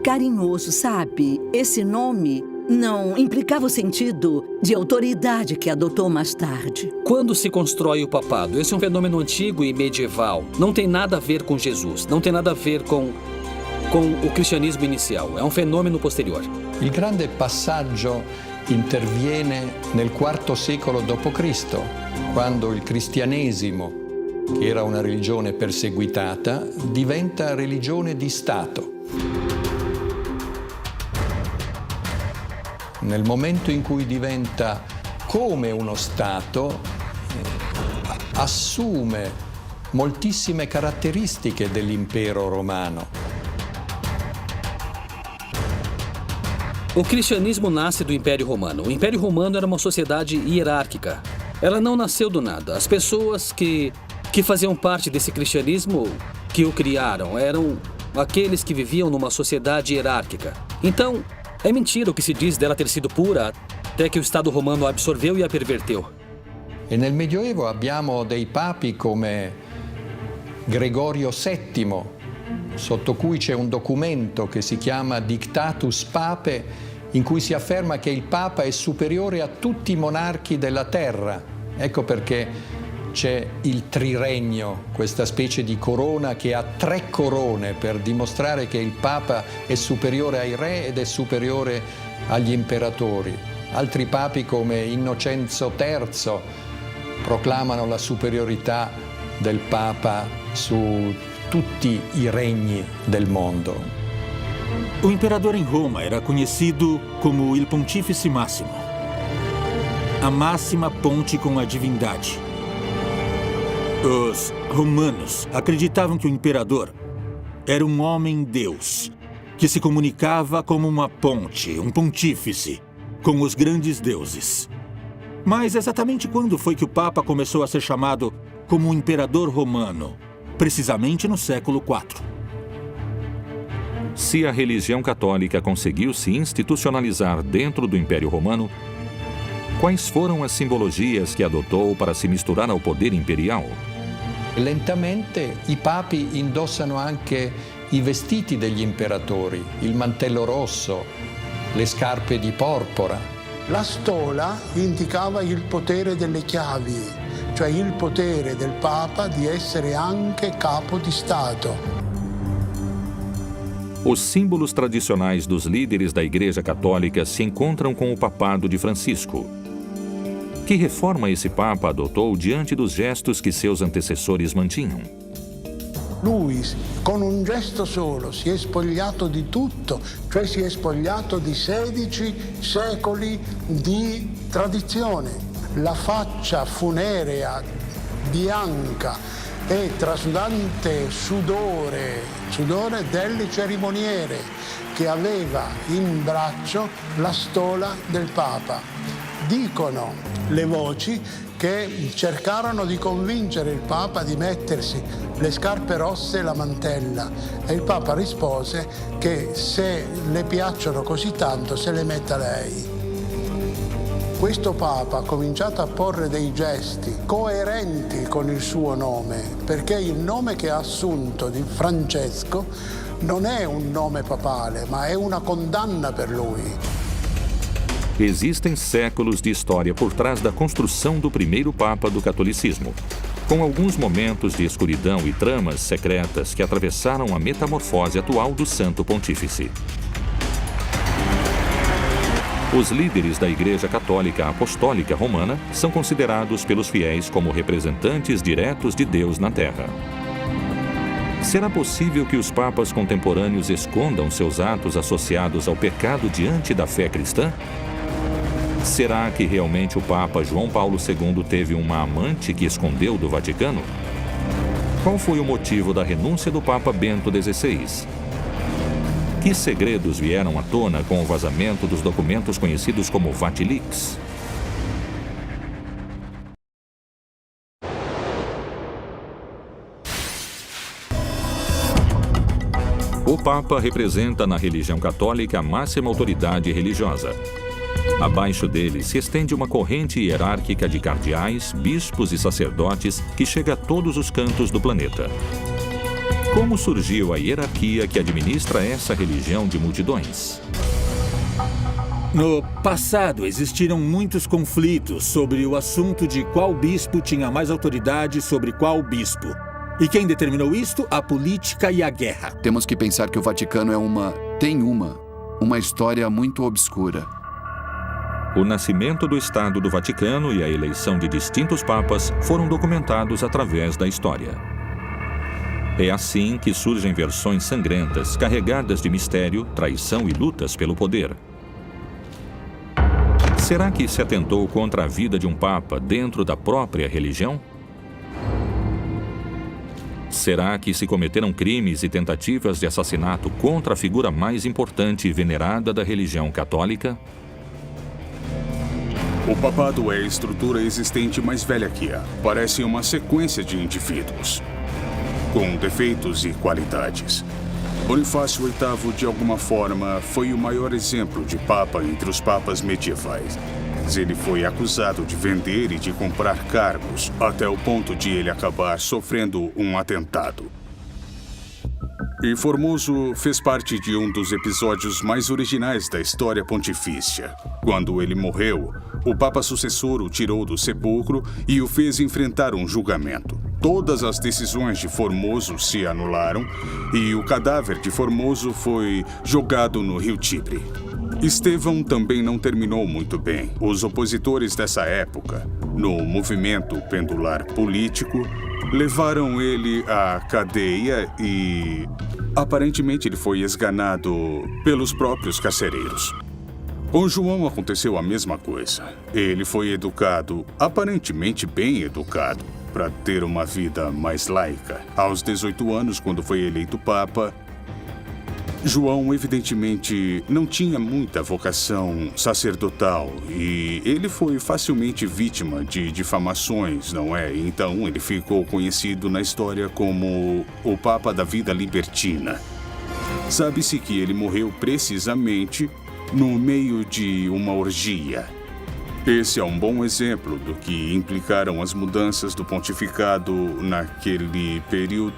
carinhoso, sabe? Esse nome não implicava o sentido de autoridade que adotou mais tarde. Quando se constrói o papado? Esse é um fenômeno antigo e medieval. Não tem nada a ver com Jesus, não tem nada a ver com o cristianismo inicial. É um fenômeno posterior. Il grande passaggio interviene nel IV secolo d.C., quando il cristianesimo, che era una religione perseguitata, diventa religione di Stato. Nel momento in cui diventa come uno Stato, assume moltissime caratteristiche dell'impero romano. O cristianismo nasce do Império Romano. O Império Romano era uma sociedade hierárquica. Ela não nasceu do nada. As pessoas que faziam parte desse cristianismo, que o criaram, eram aqueles que viviam numa sociedade hierárquica. Então, é mentira o que se diz dela ter sido pura, até que o Estado romano a absorveu e a perverteu. E nel Medioevo abbiamo dei papi come Gregorio VII, sotto cui c'è un documento che si chiama Dictatus Papae, in cui si afferma che il Papa è superiore a tutti i monarchi della terra. Ecco perché c'è il triregno, questa specie di corona che ha 3 corone per dimostrare che il Papa è superiore ai re ed è superiore agli imperatori. Altri papi come Innocenzo III proclamano la superiorità del Papa su tutti i regni del mondo. O imperador em Roma era conhecido como Il Pontífice Máximo, a máxima ponte com a divindade. Os romanos acreditavam que o imperador era um homem-deus, que se comunicava como uma ponte, um pontífice, com os grandes deuses. Mas exatamente quando foi que o Papa começou a ser chamado como imperador romano? Precisamente no século IV. Se a religião católica conseguiu se institucionalizar dentro do Império Romano, quais foram as simbologias que adotou para se misturar ao poder imperial? Lentamente i papi indossano anche i vestiti degli imperatori, il mantello rosso, le scarpe di porpora. La stola indicava il potere delle chiavi, cioè il potere del Papa di essere anche capo di Stato. Os símbolos tradicionais dos líderes da Igreja Católica se encontram com o papado de Francisco. Que reforma esse Papa adotou diante dos gestos que seus antecessores mantinham? Lui, con un gesto solo, si è spogliato di tutto, cioè si è spogliato di 16 secoli di tradizione. La faccia funerea bianca e trasudante sudore del cerimoniere che aveva in braccio la stola del Papa. Dicono le voci che cercarono di convincere il Papa di mettersi le scarpe rosse e la mantella e il Papa rispose che se le piacciono così tanto se le metta lei. Questo Papa ha cominciato a porre dei gesti coerenti con il suo nome, perché il nome che ha assunto di Francesco non è un nome papale, ma è una condanna per lui. Existem séculos de história por trás da construção do primeiro Papa do catolicismo, com alguns momentos de escuridão e tramas secretas que atravessaram a metamorfose atual do Santo Pontífice. Os líderes da Igreja Católica Apostólica Romana são considerados pelos fiéis como representantes diretos de Deus na Terra. Será possível que os papas contemporâneos escondam seus atos associados ao pecado diante da fé cristã? Será que realmente o Papa João Paulo II teve uma amante que escondeu do Vaticano? Qual foi o motivo da renúncia do Papa Bento XVI? Que segredos vieram à tona com o vazamento dos documentos conhecidos como Vatilix? O Papa representa na religião católica a máxima autoridade religiosa. Abaixo dele se estende uma corrente hierárquica de cardeais, bispos e sacerdotes que chega a todos os cantos do planeta. Como surgiu a hierarquia que administra essa religião de multidões? No passado, existiram muitos conflitos sobre o assunto de qual bispo tinha mais autoridade sobre qual bispo. E quem determinou isto? A política e a guerra. Temos que pensar que o Vaticano tem uma história muito obscura. O nascimento do Estado do Vaticano e a eleição de distintos papas foram documentados através da história. É assim que surgem versões sangrentas, carregadas de mistério, traição e lutas pelo poder. Será que se atentou contra a vida de um papa dentro da própria religião? Será que se cometeram crimes e tentativas de assassinato contra a figura mais importante e venerada da religião católica? O papado é a estrutura existente mais velha que há. Parece uma sequência de indivíduos, com defeitos e qualidades. Bonifácio VIII, de alguma forma, foi o maior exemplo de papa entre os papas medievais. Ele foi acusado de vender e de comprar cargos, até o ponto de ele acabar sofrendo um atentado. E Formoso fez parte de um dos episódios mais originais da história pontifícia. Quando ele morreu, o papa sucessor o tirou do sepulcro e o fez enfrentar um julgamento. Todas as decisões de Formoso se anularam e o cadáver de Formoso foi jogado no rio Tibre. Estevão também não terminou muito bem. Os opositores dessa época, no movimento pendular político, levaram ele à cadeia e, aparentemente, ele foi esganado pelos próprios carcereiros. Com João aconteceu a mesma coisa. Ele foi educado, aparentemente bem educado, para ter uma vida mais laica. Aos 18 anos, quando foi eleito papa, João, evidentemente, não tinha muita vocação sacerdotal e ele foi facilmente vítima de difamações, não é? Então, ele ficou conhecido na história como o Papa da Vida Libertina. Sabe-se que ele morreu precisamente no meio de uma orgia. Esse é um bom exemplo do que implicaram as mudanças do pontificado naquele período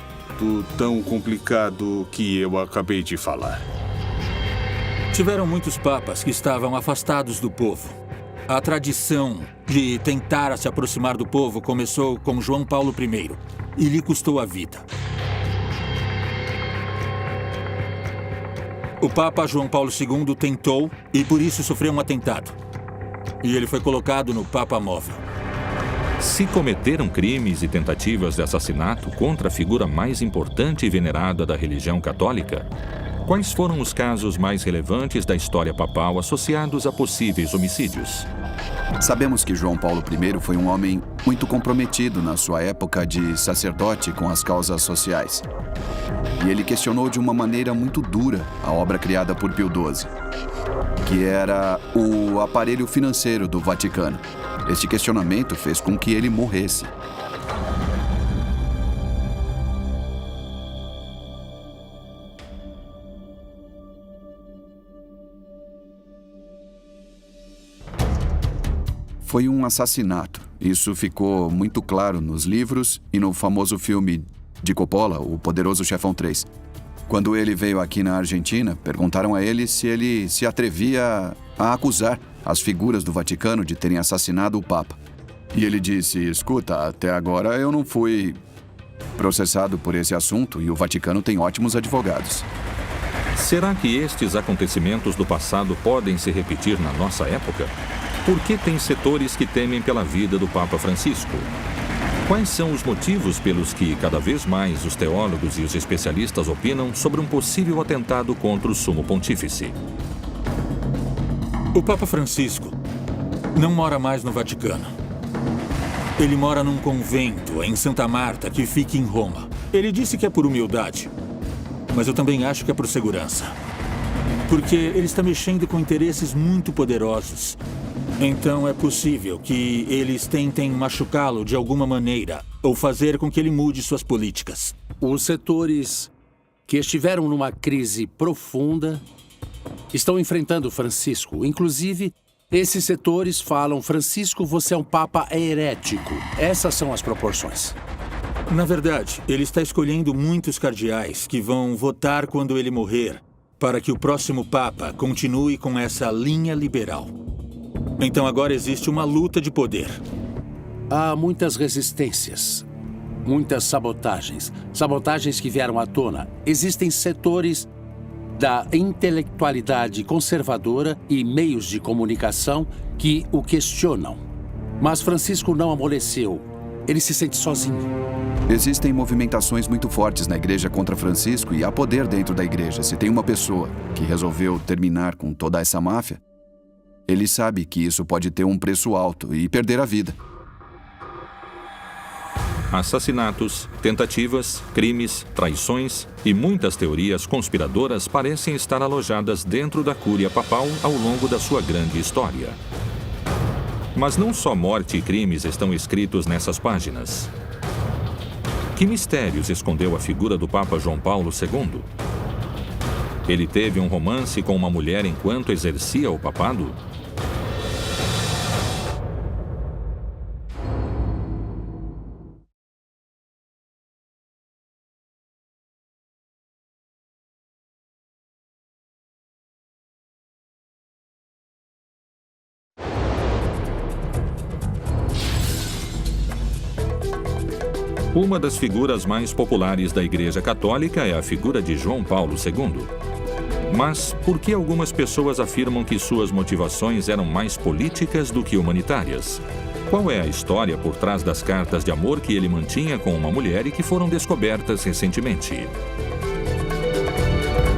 tão complicado que eu acabei de falar. Tiveram muitos papas que estavam afastados do povo. A tradição de tentar se aproximar do povo começou com João Paulo I e lhe custou a vida. O Papa João Paulo II tentou e por isso sofreu um atentado. E ele foi colocado no Papa Móvel. Se cometeram crimes e tentativas de assassinato contra a figura mais importante e venerada da religião católica, Quais foram os casos mais relevantes da história papal associados a possíveis homicídios? Sabemos que João Paulo I foi um homem muito comprometido na sua época de sacerdote com as causas sociais. E ele questionou de uma maneira muito dura a obra criada por Pio XII, que era o aparelho financeiro do Vaticano. Este questionamento fez com que ele morresse. Foi um assassinato. Isso ficou muito claro nos livros e no famoso filme de Coppola, O Poderoso Chefão 3. Quando ele veio aqui na Argentina, perguntaram a ele se ele se atrevia a acusar as figuras do Vaticano de terem assassinado o Papa. E ele disse: escuta, até agora eu não fui processado por esse assunto e o Vaticano tem ótimos advogados. Será que estes acontecimentos do passado podem se repetir na nossa época? Por que tem setores que temem pela vida do Papa Francisco? Quais são os motivos pelos que cada vez mais os teólogos e os especialistas opinam sobre um possível atentado contra o Sumo Pontífice? O Papa Francisco não mora mais no Vaticano. Ele mora num convento em Santa Marta, que fica em Roma. Ele disse que é por humildade, mas eu também acho que é por segurança. Porque ele está mexendo com interesses muito poderosos. Então é possível que eles tentem machucá-lo de alguma maneira ou fazer com que ele mude suas políticas. Os setores que estiveram numa crise profunda estão enfrentando Francisco. Inclusive, esses setores falam: Francisco, você é um papa herético. Essas são as proporções. Na verdade, ele está escolhendo muitos cardeais que vão votar quando ele morrer para que o próximo papa continue com essa linha liberal. Então agora existe uma luta de poder. Há muitas resistências, muitas sabotagens. Sabotagens que vieram à tona. Existem setores da intelectualidade conservadora e meios de comunicação que o questionam. Mas Francisco não amoleceu. Ele se sente sozinho. Existem movimentações muito fortes na igreja contra Francisco e há poder dentro da igreja. Se tem uma pessoa que resolveu terminar com toda essa máfia, ele sabe que isso pode ter um preço alto e perder a vida. Assassinatos, tentativas, crimes, traições e muitas teorias conspiradoras parecem estar alojadas dentro da Cúria Papal ao longo da sua grande história. Mas não só morte e crimes estão escritos nessas páginas. Que mistérios escondeu a figura do Papa João Paulo II? Ele teve um romance com uma mulher enquanto exercia o papado? Uma das figuras mais populares da Igreja Católica é a figura de João Paulo II. Mas por que algumas pessoas afirmam que suas motivações eram mais políticas do que humanitárias? Qual é a história por trás das cartas de amor que ele mantinha com uma mulher e que foram descobertas recentemente?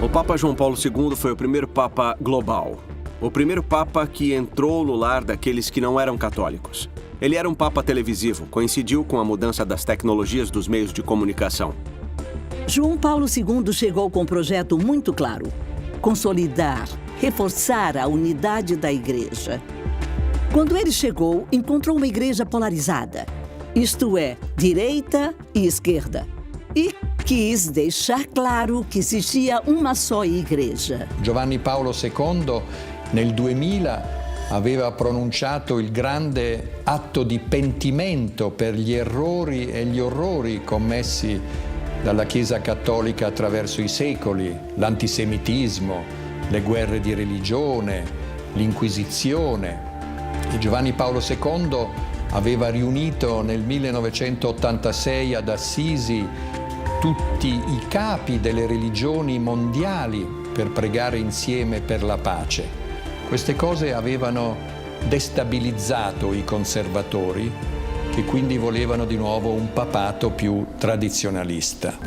O Papa João Paulo II foi o primeiro Papa global. O primeiro Papa que entrou no lar daqueles que não eram católicos. Ele era um Papa televisivo, coincidiu com a mudança das tecnologias dos meios de comunicação. João Paulo II chegou com um projeto muito claro: consolidar, reforçar a unidade da igreja. Quando ele chegou, encontrou uma igreja polarizada, isto é, direita e esquerda. E quis deixar claro que existia uma só igreja. Giovanni Paolo II, nel 2000, aveva pronunciato il grande atto di pentimento per gli errori e gli orrori commessi dalla Chiesa Cattolica attraverso i secoli, l'antisemitismo, le guerre di religione, l'Inquisizione. E Giovanni Paolo II aveva riunito nel 1986 ad Assisi tutti i capi delle religioni mondiali per pregare insieme per la pace. Queste cose avevano destabilizzato i conservatori, che quindi volevano di nuovo un papato più tradizionalista.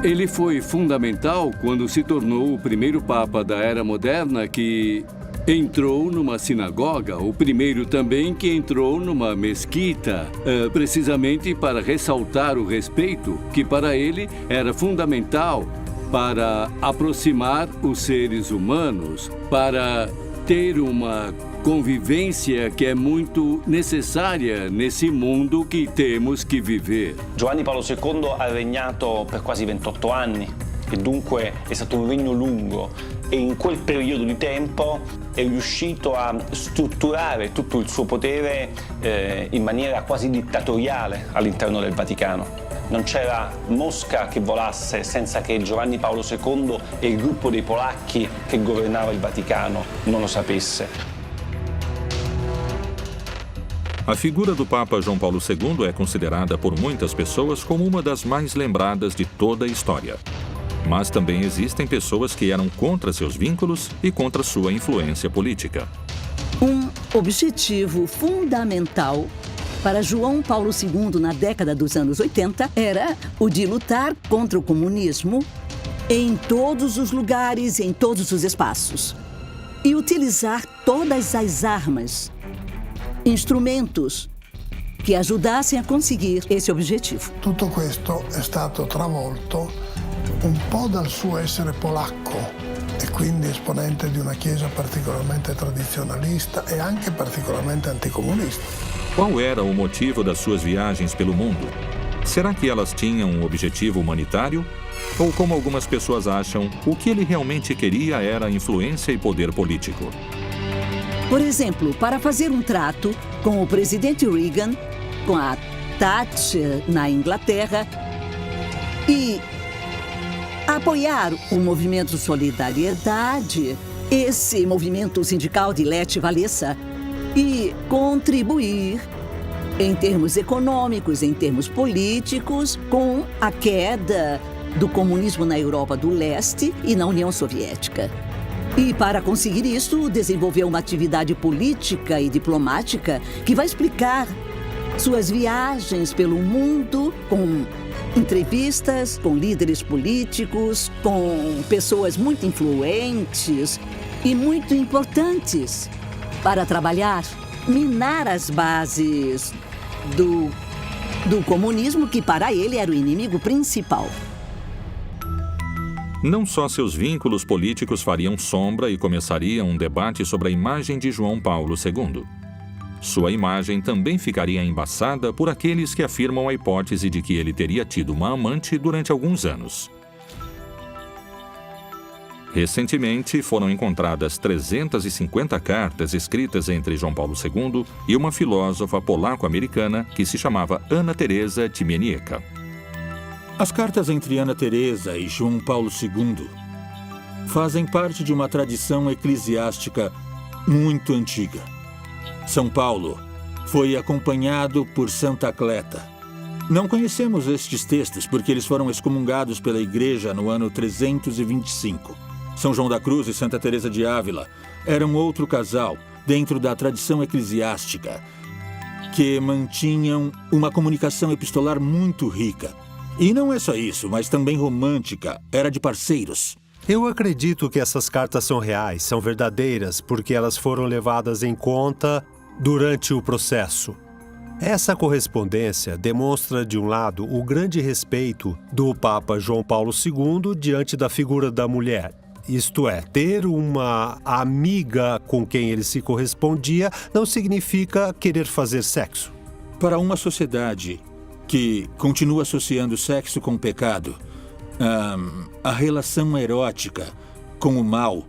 Ele foi fundamental quando se tornou o primeiro Papa da Era Moderna que entrou numa sinagoga, o primeiro também que entrou numa mesquita, precisamente para ressaltar o respeito que para ele era fundamental para aproximar os seres humanos, para ter uma convivência che è molto necessaria nesse mondo che temos che vivere. Giovanni Paolo II ha regnato per quasi 28 anni e dunque è stato un regno lungo e in quel periodo di tempo è riuscito a strutturare tutto il suo potere in maniera quasi dittatoriale all'interno del Vaticano. Non c'era mosca che volasse senza che Giovanni Paolo II e il gruppo dei polacchi che governava il Vaticano non lo sapesse. A figura do Papa João Paulo II é considerada por muitas pessoas como uma das mais lembradas de toda a história. Mas também existem pessoas que eram contra seus vínculos e contra sua influência política. Um objetivo fundamental para João Paulo II na década dos anos 80 era o de lutar contra o comunismo em todos os lugares e em todos os espaços. E utilizar todas as armas, instrumentos que ajudassem a conseguir esse objetivo. Tutto questo è stato travolto un po' dal suo essere polacco e quindi esponente di una chiesa particolarmente tradizionalista e anche particolarmente anticomunista. Qual era o motivo das suas viagens pelo mundo? Será que elas tinham um objetivo humanitário? Ou, como algumas pessoas acham, o que ele realmente queria era influência e poder político? Por exemplo, para fazer um trato com o presidente Reagan, com a Thatcher na Inglaterra e apoiar o movimento Solidariedade, esse movimento sindical de Lech Walesa, e contribuir em termos econômicos, em termos políticos, com a queda do comunismo na Europa do Leste e na União Soviética. E para conseguir isso, desenvolveu uma atividade política e diplomática que vai explicar suas viagens pelo mundo com entrevistas com líderes políticos, com pessoas muito influentes e muito importantes para trabalhar, minar as bases do comunismo, que para ele era o inimigo principal. Não só seus vínculos políticos fariam sombra e começariam um debate sobre a imagem de João Paulo II. Sua imagem também ficaria embaçada por aqueles que afirmam a hipótese de que ele teria tido uma amante durante alguns anos. Recentemente, foram encontradas 350 cartas escritas entre João Paulo II e uma filósofa polaco-americana que se chamava Anna Teresa Timieniecka. As cartas entre Ana Teresa e João Paulo II fazem parte de uma tradição eclesiástica muito antiga. São Paulo foi acompanhado por Santa Cleta. Não conhecemos estes textos porque eles foram excomungados pela Igreja no ano 325. São João da Cruz e Santa Teresa de Ávila eram outro casal dentro da tradição eclesiástica que mantinham uma comunicação epistolar muito rica. E não é só isso, mas também romântica, era de parceiros. Eu acredito que essas cartas são reais, são verdadeiras, porque elas foram levadas em conta durante o processo. Essa correspondência demonstra, de um lado, o grande respeito do Papa João Paulo II diante da figura da mulher. Isto é, ter uma amiga com quem ele se correspondia não significa querer fazer sexo. Para uma sociedade que continua associando sexo com o pecado, a relação erótica com o mal,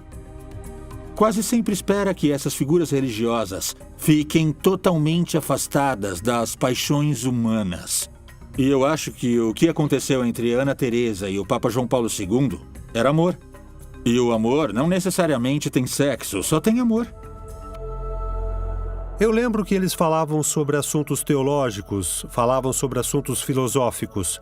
quase sempre espera que essas figuras religiosas fiquem totalmente afastadas das paixões humanas. E eu acho que o que aconteceu entre Ana Teresa e o Papa João Paulo II era amor. E o amor não necessariamente tem sexo, só tem amor. Eu lembro que eles falavam sobre assuntos teológicos, falavam sobre assuntos filosóficos.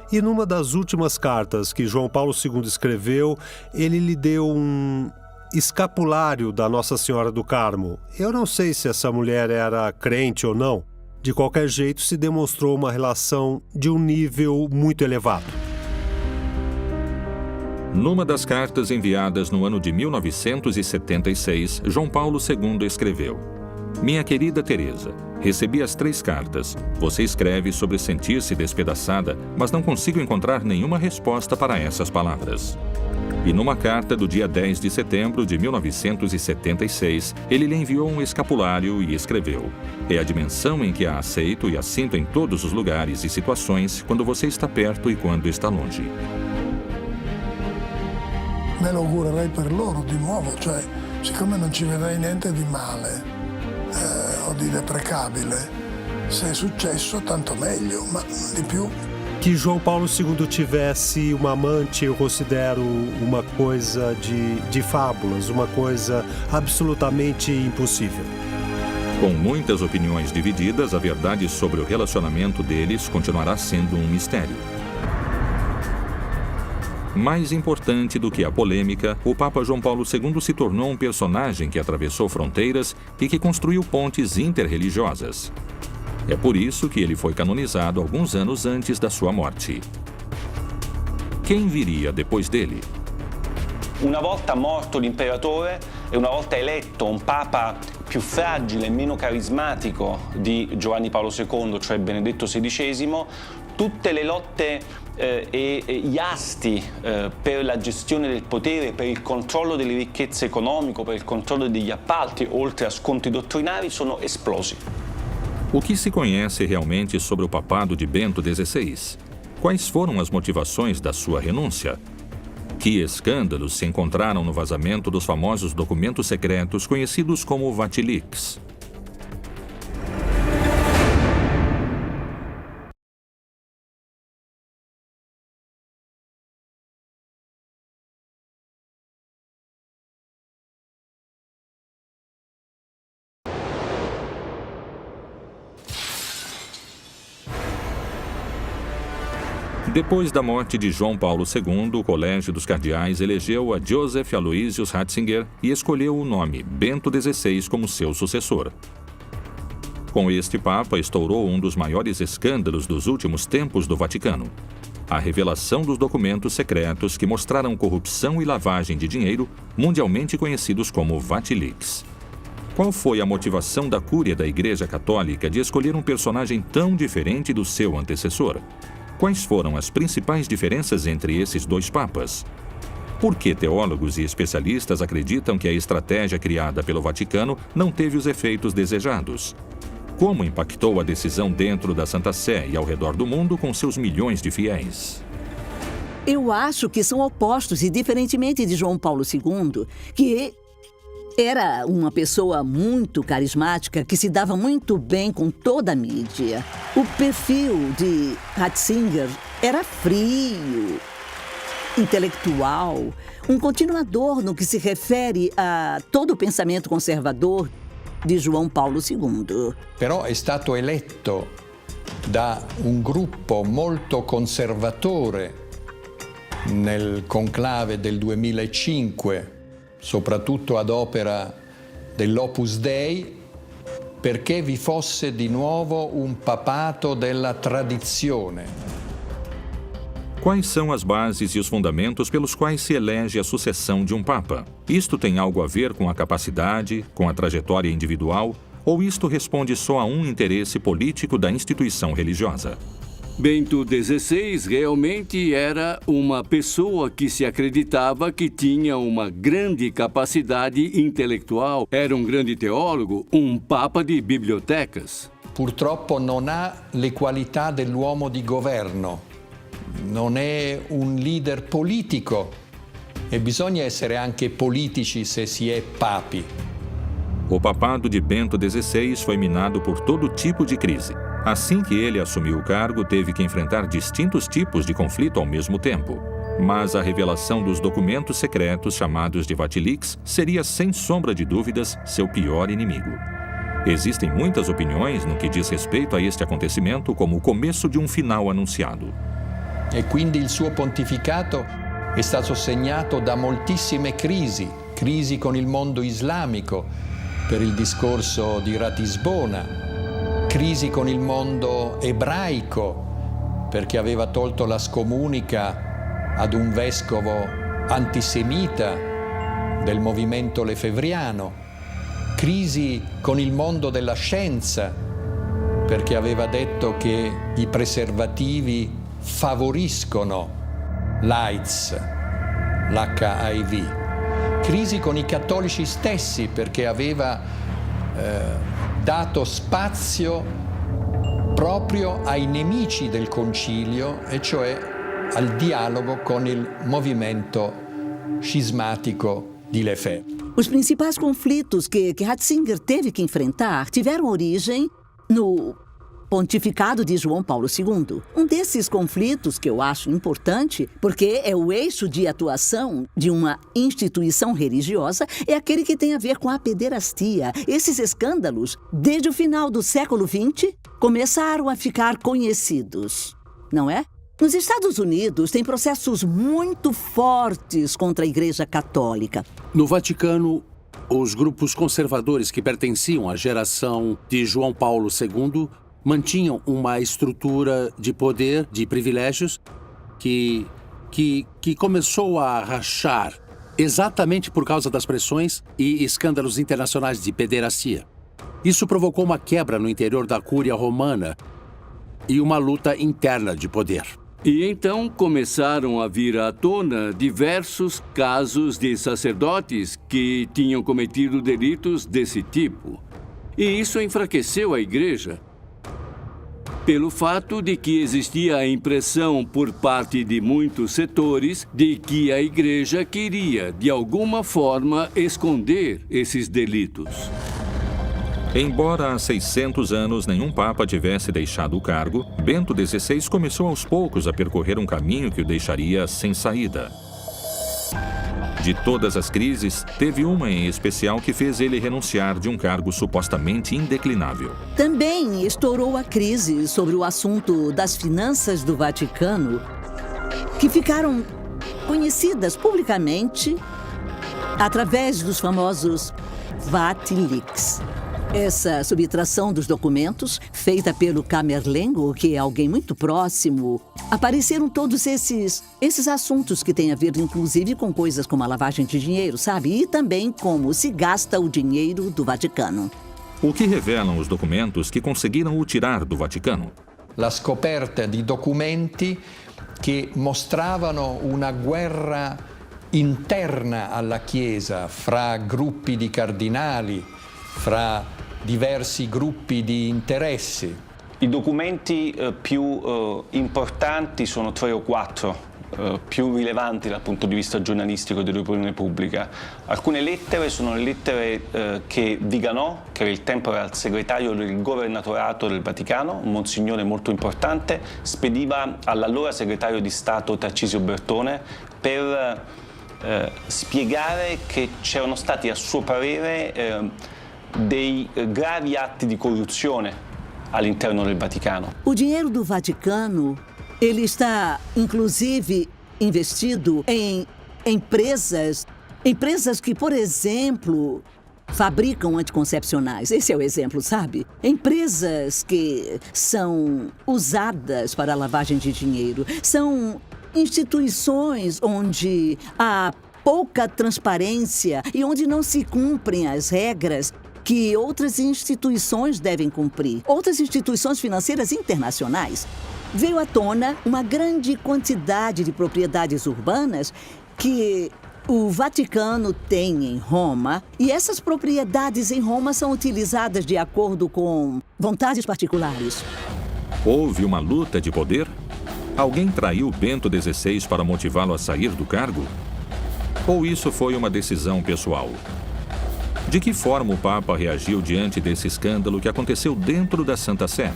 E numa das últimas cartas que João Paulo II escreveu, ele lhe deu um escapulário da Nossa Senhora do Carmo. Eu não sei se essa mulher era crente ou não. De qualquer jeito, se demonstrou uma relação de um nível muito elevado. Numa das cartas enviadas no ano de 1976, João Paulo II escreveu: Minha querida Teresa, recebi as 3 cartas. Você escreve sobre sentir-se despedaçada, mas não consigo encontrar nenhuma resposta para essas palavras. E numa carta do dia 10 de setembro de 1976, ele lhe enviou um escapulário e escreveu: É a dimensão em que a aceito e a sinto em todos os lugares e situações, quando você está perto e quando está longe. Me lo augurerei per loro di nuovo, cioè, siccome non ci vedrei niente di male o di deprecabile, se è successo tanto meglio, ma di più. Que João Paulo II tivesse uma amante, eu considero uma coisa de fábulas, uma coisa absolutamente impossível. Com muitas opiniões divididas, a verdade sobre o relacionamento deles continuará sendo um mistério. Mais importante do que a polêmica, o Papa João Paulo II se tornou um personagem que atravessou fronteiras e que construiu pontes interreligiosas. É por isso que ele foi canonizado alguns anos antes da sua morte. Quem viria depois dele? Una volta morto l'imperatore e una volta eletto un papa più fragile e meno carismatico di Giovanni Paolo II, cioè Benedetto XVI, tutte le lotte e gli asti per la gestione del potere, per il controllo delle ricchezze economiche, per il controllo degli appalti, oltre a scontri dottrinari, sono esplosi. O que se conhece realmente sobre o papado de Bento XVI? Quais foram as motivações da sua renúncia? Que escândalos se encontraram no vazamento dos famosos documentos secretos conhecidos como Vatilix? Depois da morte de João Paulo II, o Colégio dos Cardeais elegeu a Joseph Aloysius Ratzinger e escolheu o nome Bento XVI como seu sucessor. Com este Papa, estourou um dos maiores escândalos dos últimos tempos do Vaticano: a revelação dos documentos secretos que mostraram corrupção e lavagem de dinheiro, mundialmente conhecidos como Vatilix. Qual foi a motivação da Cúria da Igreja Católica de escolher um personagem tão diferente do seu antecessor? Quais foram as principais diferenças entre esses 2 papas? Por que teólogos e especialistas acreditam que a estratégia criada pelo Vaticano não teve os efeitos desejados? Como impactou a decisão dentro da Santa Sé e ao redor do mundo com seus milhões de fiéis? Eu acho que são opostos e, diferentemente de João Paulo II, que era uma pessoa muito carismática que se dava muito bem com toda a mídia. O perfil de Ratzinger era frio, intelectual, um continuador no que se refere a todo o pensamento conservador di João Paulo II. Però è stato eletto da un gruppo molto conservatore nel conclave del 2005, soprattutto ad opera dell'Opus Dei, perché vi fosse di nuovo un papato della tradizione. Quais são as bases e os fundamentos pelos quais se elege a sucessão de um Papa? Isto tem algo a ver com a capacidade, com a trajetória individual, ou isto responde só a um interesse político da instituição religiosa? Bento XVI realmente era uma pessoa que se acreditava que tinha uma grande capacidade intelectual, era um grande teólogo, um papa de bibliotecas. Purtroppo non ha le qualità dell'uomo di governo, non è un leader politico e bisogna essere anche politici se si è papi. O papado de Bento XVI foi minado por todo tipo de crise. Assim que ele assumiu o cargo, teve que enfrentar distintos tipos de conflito ao mesmo tempo. Mas a revelação dos documentos secretos, chamados de Vatilix, seria, sem sombra de dúvidas, seu pior inimigo. Existem muitas opiniões no que diz respeito a este acontecimento como o começo de um final anunciado. E quindi il suo pontificato è stato segnato da moltissime crisi con il mondo islamico per il discorso di Ratisbona, crisi con il mondo ebraico perché aveva tolto la scomunica ad un vescovo antisemita del movimento lefebvriano, crisi con il mondo della scienza, perché aveva detto che i preservativi favoriscono l'AIDS, l'HIV. Crisi con i cattolici stessi, perché aveva dato spazio proprio ai nemici del concilio, e cioè al dialogo con il movimento cismático de Lefebvre. Os principais conflitos que Ratzinger teve que enfrentar tiveram origem no pontificado de João Paulo II. Um desses conflitos que eu acho importante, porque é o eixo de atuação de uma instituição religiosa, é aquele que tem a ver com a pederastia. Esses escândalos, desde o final do século XX, começaram a ficar conhecidos, não é? Nos Estados Unidos, tem processos muito fortes contra a Igreja Católica. No Vaticano, os grupos conservadores que pertenciam à geração de João Paulo II mantinham uma estrutura de poder, de privilégios, que começou a rachar exatamente por causa das pressões e escândalos internacionais de pederastia. Isso provocou uma quebra no interior da Cúria Romana e uma luta interna de poder. E então começaram a vir à tona diversos casos de sacerdotes que tinham cometido delitos desse tipo. E isso enfraqueceu a Igreja, pelo fato de que existia a impressão por parte de muitos setores de que a Igreja queria, de alguma forma, esconder esses delitos. Embora há 600 anos nenhum papa tivesse deixado o cargo, Bento XVI começou aos poucos a percorrer um caminho que o deixaria sem saída. De todas as crises, teve uma em especial que fez ele renunciar de um cargo supostamente indeclinável. Também estourou a crise sobre o assunto das finanças do Vaticano, que ficaram conhecidas publicamente através dos famosos Vatilics. Essa subtração dos documentos, feita pelo Camerlengo, que é alguém muito próximo, apareceram todos esses assuntos que têm a ver, inclusive, com coisas como a lavagem de dinheiro, sabe? E também como se gasta o dinheiro do Vaticano. O que revelam os documentos que conseguiram o tirar do Vaticano? La scoperta di documenti che mostravano una guerra interna alla Chiesa fra gruppi di cardinali, fra diversi gruppi di interessi. I documenti più importanti sono 3 o 4, più rilevanti dal punto di vista giornalistico dell'opinione pubblica. Alcune lettere sono le lettere che Viganò, che era il tempo era il segretario del governatorato del Vaticano, un monsignore molto importante, spediva all'allora segretario di Stato Tarcisio Bertone per spiegare che c'erano stati, a suo parere, dei gravi atti di corruzione all'interno del Vaticano. O dinheiro do Vaticano, ele está, inclusive, investido em empresas que, por exemplo, fabricam anticoncepcionais. Esse é o exemplo, sabe? Empresas que são usadas para a lavagem de dinheiro. São instituições onde há pouca transparência e onde não se cumprem as regras que outras instituições devem cumprir, outras instituições financeiras internacionais. Veio à tona uma grande quantidade de propriedades urbanas que o Vaticano tem em Roma, e essas propriedades em Roma são utilizadas de acordo com vontades particulares. Houve uma luta de poder? Alguém traiu Bento XVI para motivá-lo a sair do cargo? Ou isso foi uma decisão pessoal? De que forma o Papa reagiu diante desse escândalo que aconteceu dentro da Santa Sé?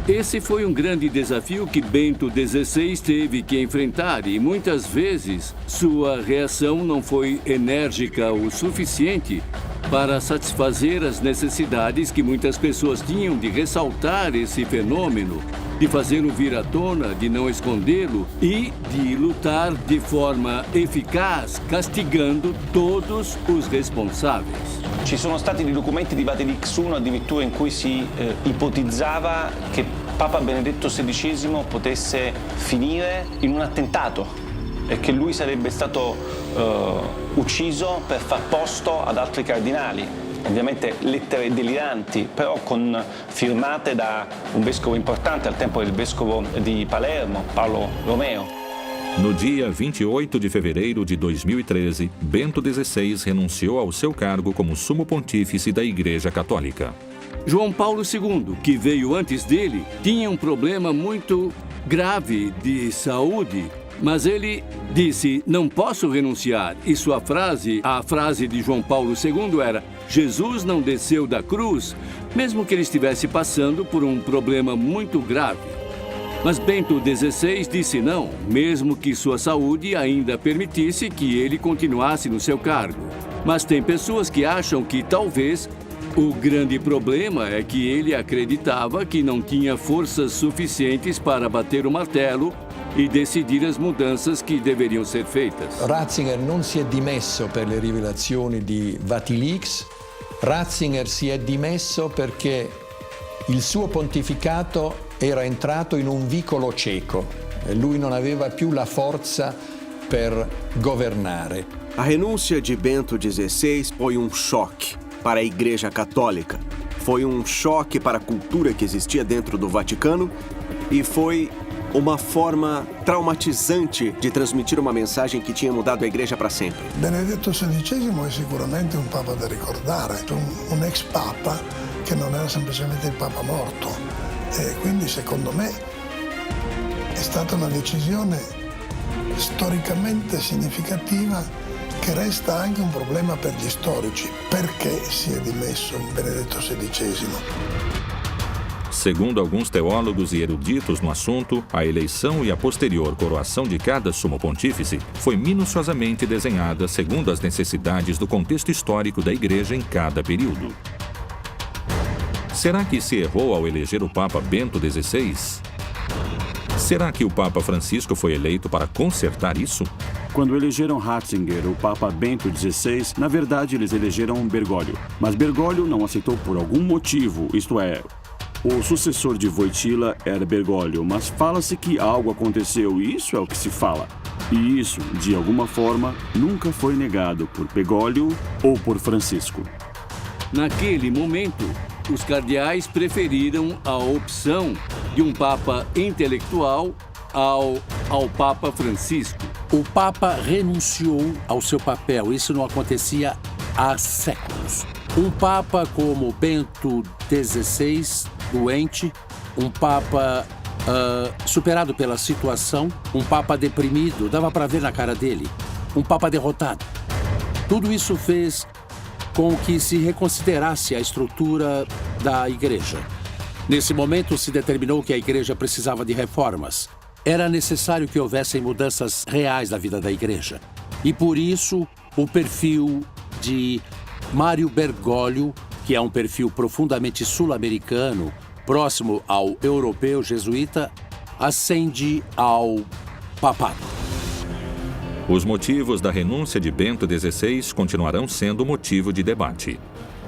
Esse foi um grande desafio que Bento XVI teve que enfrentar e muitas vezes sua reação não foi enérgica o suficiente para satisfazer as necessidades que muitas pessoas tinham de ressaltar esse fenômeno, de fazê-lo vir à tona, de não escondê-lo e de lutar de forma eficaz, castigando todos os responsáveis. Ci sono stati dei documenti di Vatilix I addirittura in cui si ipotizzava che Papa Benedetto XVI potesse finire in un attentato è che lui sarebbe stato ucciso per far posto ad altri cardinali. Ovviamente lettere deliranti, però firmate da un vescovo importante al tempo del vescovo di Palermo, Paolo Romeo. No dia 28 de fevereiro de 2013, Bento XVI renunciou ao seu cargo como sumo pontífice da Igreja Católica. João Paulo II, que veio antes dele, tinha um problema muito grave de saúde, mas ele disse: não posso renunciar. E sua frase, a frase de João Paulo II era: Jesus não desceu da cruz, mesmo que ele estivesse passando por um problema muito grave. Mas Bento XVI disse não, mesmo que sua saúde ainda permitisse que ele continuasse no seu cargo. Mas tem pessoas que acham que talvez o grande problema é que ele acreditava que não tinha forças suficientes para bater o martelo e decidir as mudanças que deveriam ser feitas. Ratzinger non si è dimesso per le rivelazioni di Vatilix, Ratzinger si è dimesso perché il suo pontificato era entrato in un vicolo cieco e lui non aveva più la forza per governare. A renúncia de Bento XVI foi um choque para a Igreja Católica. Foi um choque para a cultura que existia dentro do Vaticano e foi uma forma traumatizante de transmitir uma mensagem que tinha mudado a Igreja para sempre. Benedetto XVI è sicuramente un papa da ricordare, un ex papa che non era semplicemente il papa morto. E quindi secondo me è stata una decisione storicamente significativa che resta anche un problema per gli storici. Perché si è dimesso Benedetto XVI? Segundo alguns teólogos e eruditos no assunto, a eleição e a posterior coroação de cada sumo pontífice foi minuciosamente desenhada segundo as necessidades do contexto histórico da Igreja em cada período. Será que se errou ao eleger o Papa Bento XVI? Será que o Papa Francisco foi eleito para consertar isso? Quando elegeram Ratzinger, o Papa Bento XVI, na verdade eles elegeram Bergoglio. Mas Bergoglio não aceitou por algum motivo, isto é, o sucessor de Wojtyla era Bergoglio, mas fala-se que algo aconteceu e isso é o que se fala. E isso, de alguma forma, nunca foi negado por Bergoglio ou por Francisco. Naquele momento, os cardeais preferiram a opção de um Papa intelectual ao Papa Francisco. O Papa renunciou ao seu papel. Isso não acontecia há séculos. Um Papa como Bento XVI, doente, um Papa superado pela situação, um Papa deprimido, dava para ver na cara dele, um Papa derrotado. Tudo isso fez com que se reconsiderasse a estrutura da Igreja. Nesse momento, se determinou que a Igreja precisava de reformas. Era necessário que houvessem mudanças reais na vida da Igreja. E por isso, o perfil de Mário Bergoglio, que é um perfil profundamente sul-americano, próximo ao europeu jesuíta, ascende ao papado. Os motivos da renúncia de Bento XVI continuarão sendo motivo de debate.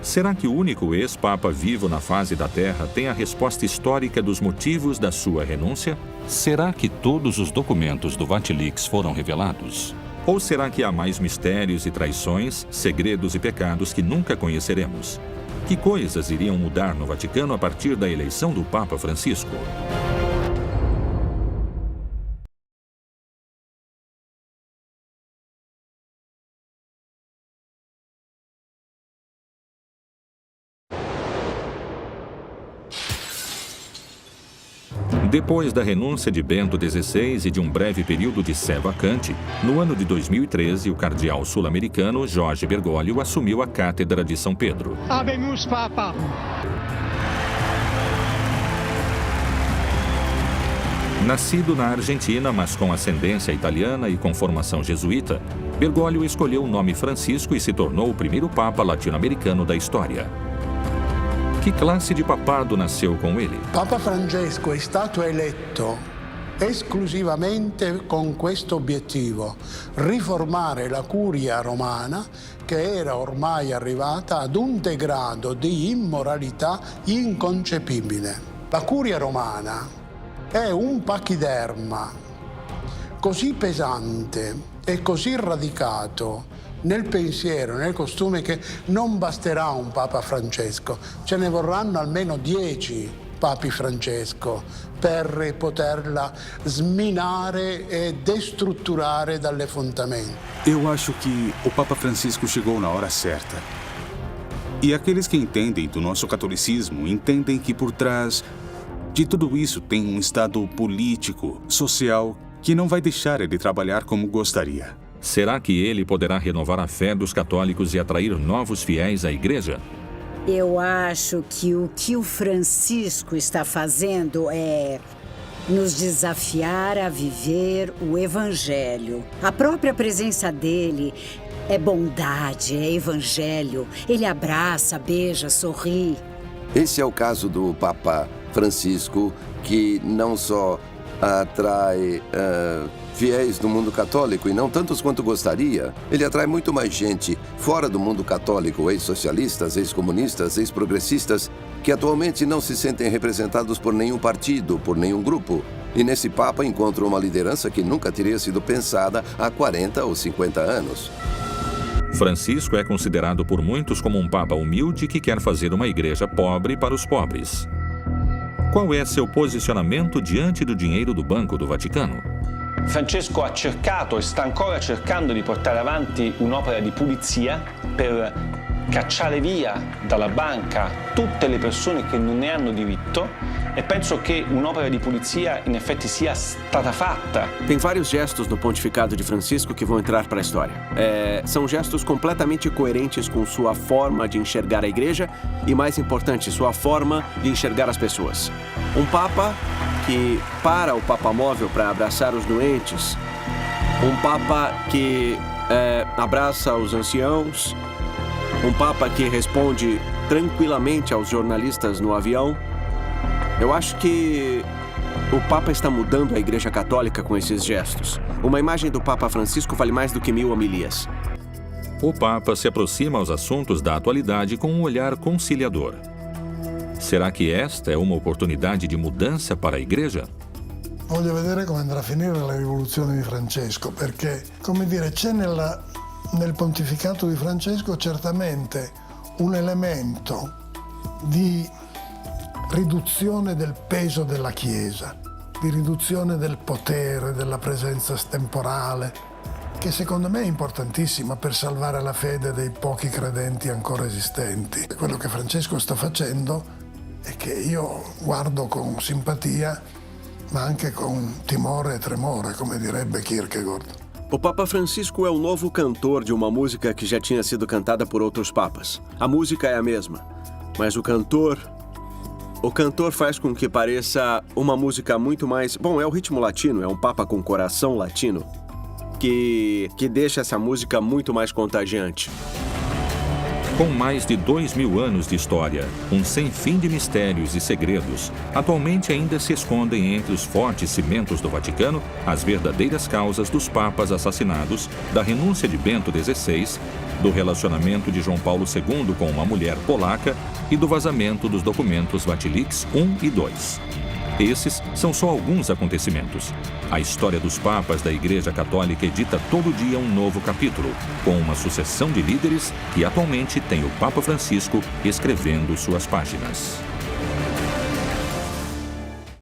Será que o único ex-papa vivo na face da Terra tem a resposta histórica dos motivos da sua renúncia? Será que todos os documentos do Vatilix foram revelados? Ou será que há mais mistérios e traições, segredos e pecados que nunca conheceremos? Que coisas iriam mudar no Vaticano a partir da eleição do Papa Francisco? Depois da renúncia de Bento XVI e de um breve período de sé vacante, no ano de 2013, o cardeal sul-americano Jorge Bergoglio assumiu a cátedra de São Pedro. Habemus Papa! Nascido na Argentina, mas com ascendência italiana e com formação jesuíta, Bergoglio escolheu o nome Francisco e se tornou o primeiro papa latino-americano da história. Que classe de papado nasceu com ele? Papa Francesco è stato eletto esclusivamente con questo obiettivo: riformare la curia romana, che era ormai arrivata ad un degrado di immoralità inconcepibile. La curia romana è un pachiderma così pesante e così radicato nel pensiero, nel costume, che non basterà un Papa Francesco, ce ne vorranno almeno 10 Papi Francesco per poterla sminare e destrutturare dalle fondamenta. Eu acho que o Papa Francisco chegou na hora certa. E aqueles que entendem do nosso catolicismo entendem que por trás de tudo isso tem um estado político, social, que não vai deixar ele trabalhar como gostaria. Será que ele poderá renovar a fé dos católicos e atrair novos fiéis à igreja? Eu acho que o Francisco está fazendo é nos desafiar a viver o Evangelho. A própria presença dele é bondade, é Evangelho. Ele abraça, beija, sorri. Esse é o caso do Papa Francisco, que não só atrai fiéis do mundo católico, e não tantos quanto gostaria. Ele atrai muito mais gente fora do mundo católico, ex-socialistas, ex-comunistas, ex-progressistas, que atualmente não se sentem representados por nenhum partido, por nenhum grupo. E nesse Papa encontram uma liderança que nunca teria sido pensada há 40 ou 50 anos. Francisco é considerado por muitos como um papa humilde que quer fazer uma igreja pobre para os pobres. Qual é seu posicionamento diante do dinheiro do Banco do Vaticano? Francesco ha cercato e sta ancora cercando di portare avanti un'opera di pulizia per cacciare via dalla banca tutte le persone che non ne hanno diritto, e penso che un'opera di pulizia in effetti sia stata fatta. Tem vários gestos no pontificado de Francisco que vão entrar para a história. São gestos completamente coerentes com sua forma de enxergar a igreja e, mais importante, sua forma de enxergar as pessoas. Um papa que para o papamóvel para abraçar os doentes, um papa que abraça os anciãos, um papa que responde tranquilamente aos jornalistas no avião. Eu acho que o Papa está mudando a Igreja Católica com esses gestos. Uma imagem do Papa Francisco vale mais do que 1000 homilias. O Papa se aproxima aos assuntos da atualidade com um olhar conciliador. Será que esta é uma oportunidade de mudança para a Igreja? Voglio vedere come andrà a finire la rivoluzione di Francesco, perché, come dire, c'è nel pontificato di Francesco certamente un elemento di riduzione del peso della Chiesa, di riduzione del potere, della presenza temporale, che secondo me è importantissima per salvare la fede dei pochi credenti ancora esistenti. Quello che Francesco sta facendo e che io guardo con simpatia, ma anche con timore e tremore, come direbbe Kierkegaard. O Papa Francisco é o novo cantor de uma música que já tinha sido cantada por outros papas. A música é a mesma, mas o cantor faz com que pareça uma música muito mais... Bom, é o ritmo latino, é um papa com coração latino que deixa essa música muito mais contagiante. Com mais de 2000 anos de história, um sem fim de mistérios e segredos, atualmente ainda se escondem entre os fortes cimentos do Vaticano as verdadeiras causas dos papas assassinados, da renúncia de Bento XVI, do relacionamento de João Paulo II com uma mulher polaca e do vazamento dos documentos Vatilix I e II. Esses são só alguns acontecimentos. A história dos papas da Igreja Católica edita todo dia um novo capítulo, com uma sucessão de líderes que atualmente tem o Papa Francisco escrevendo suas páginas.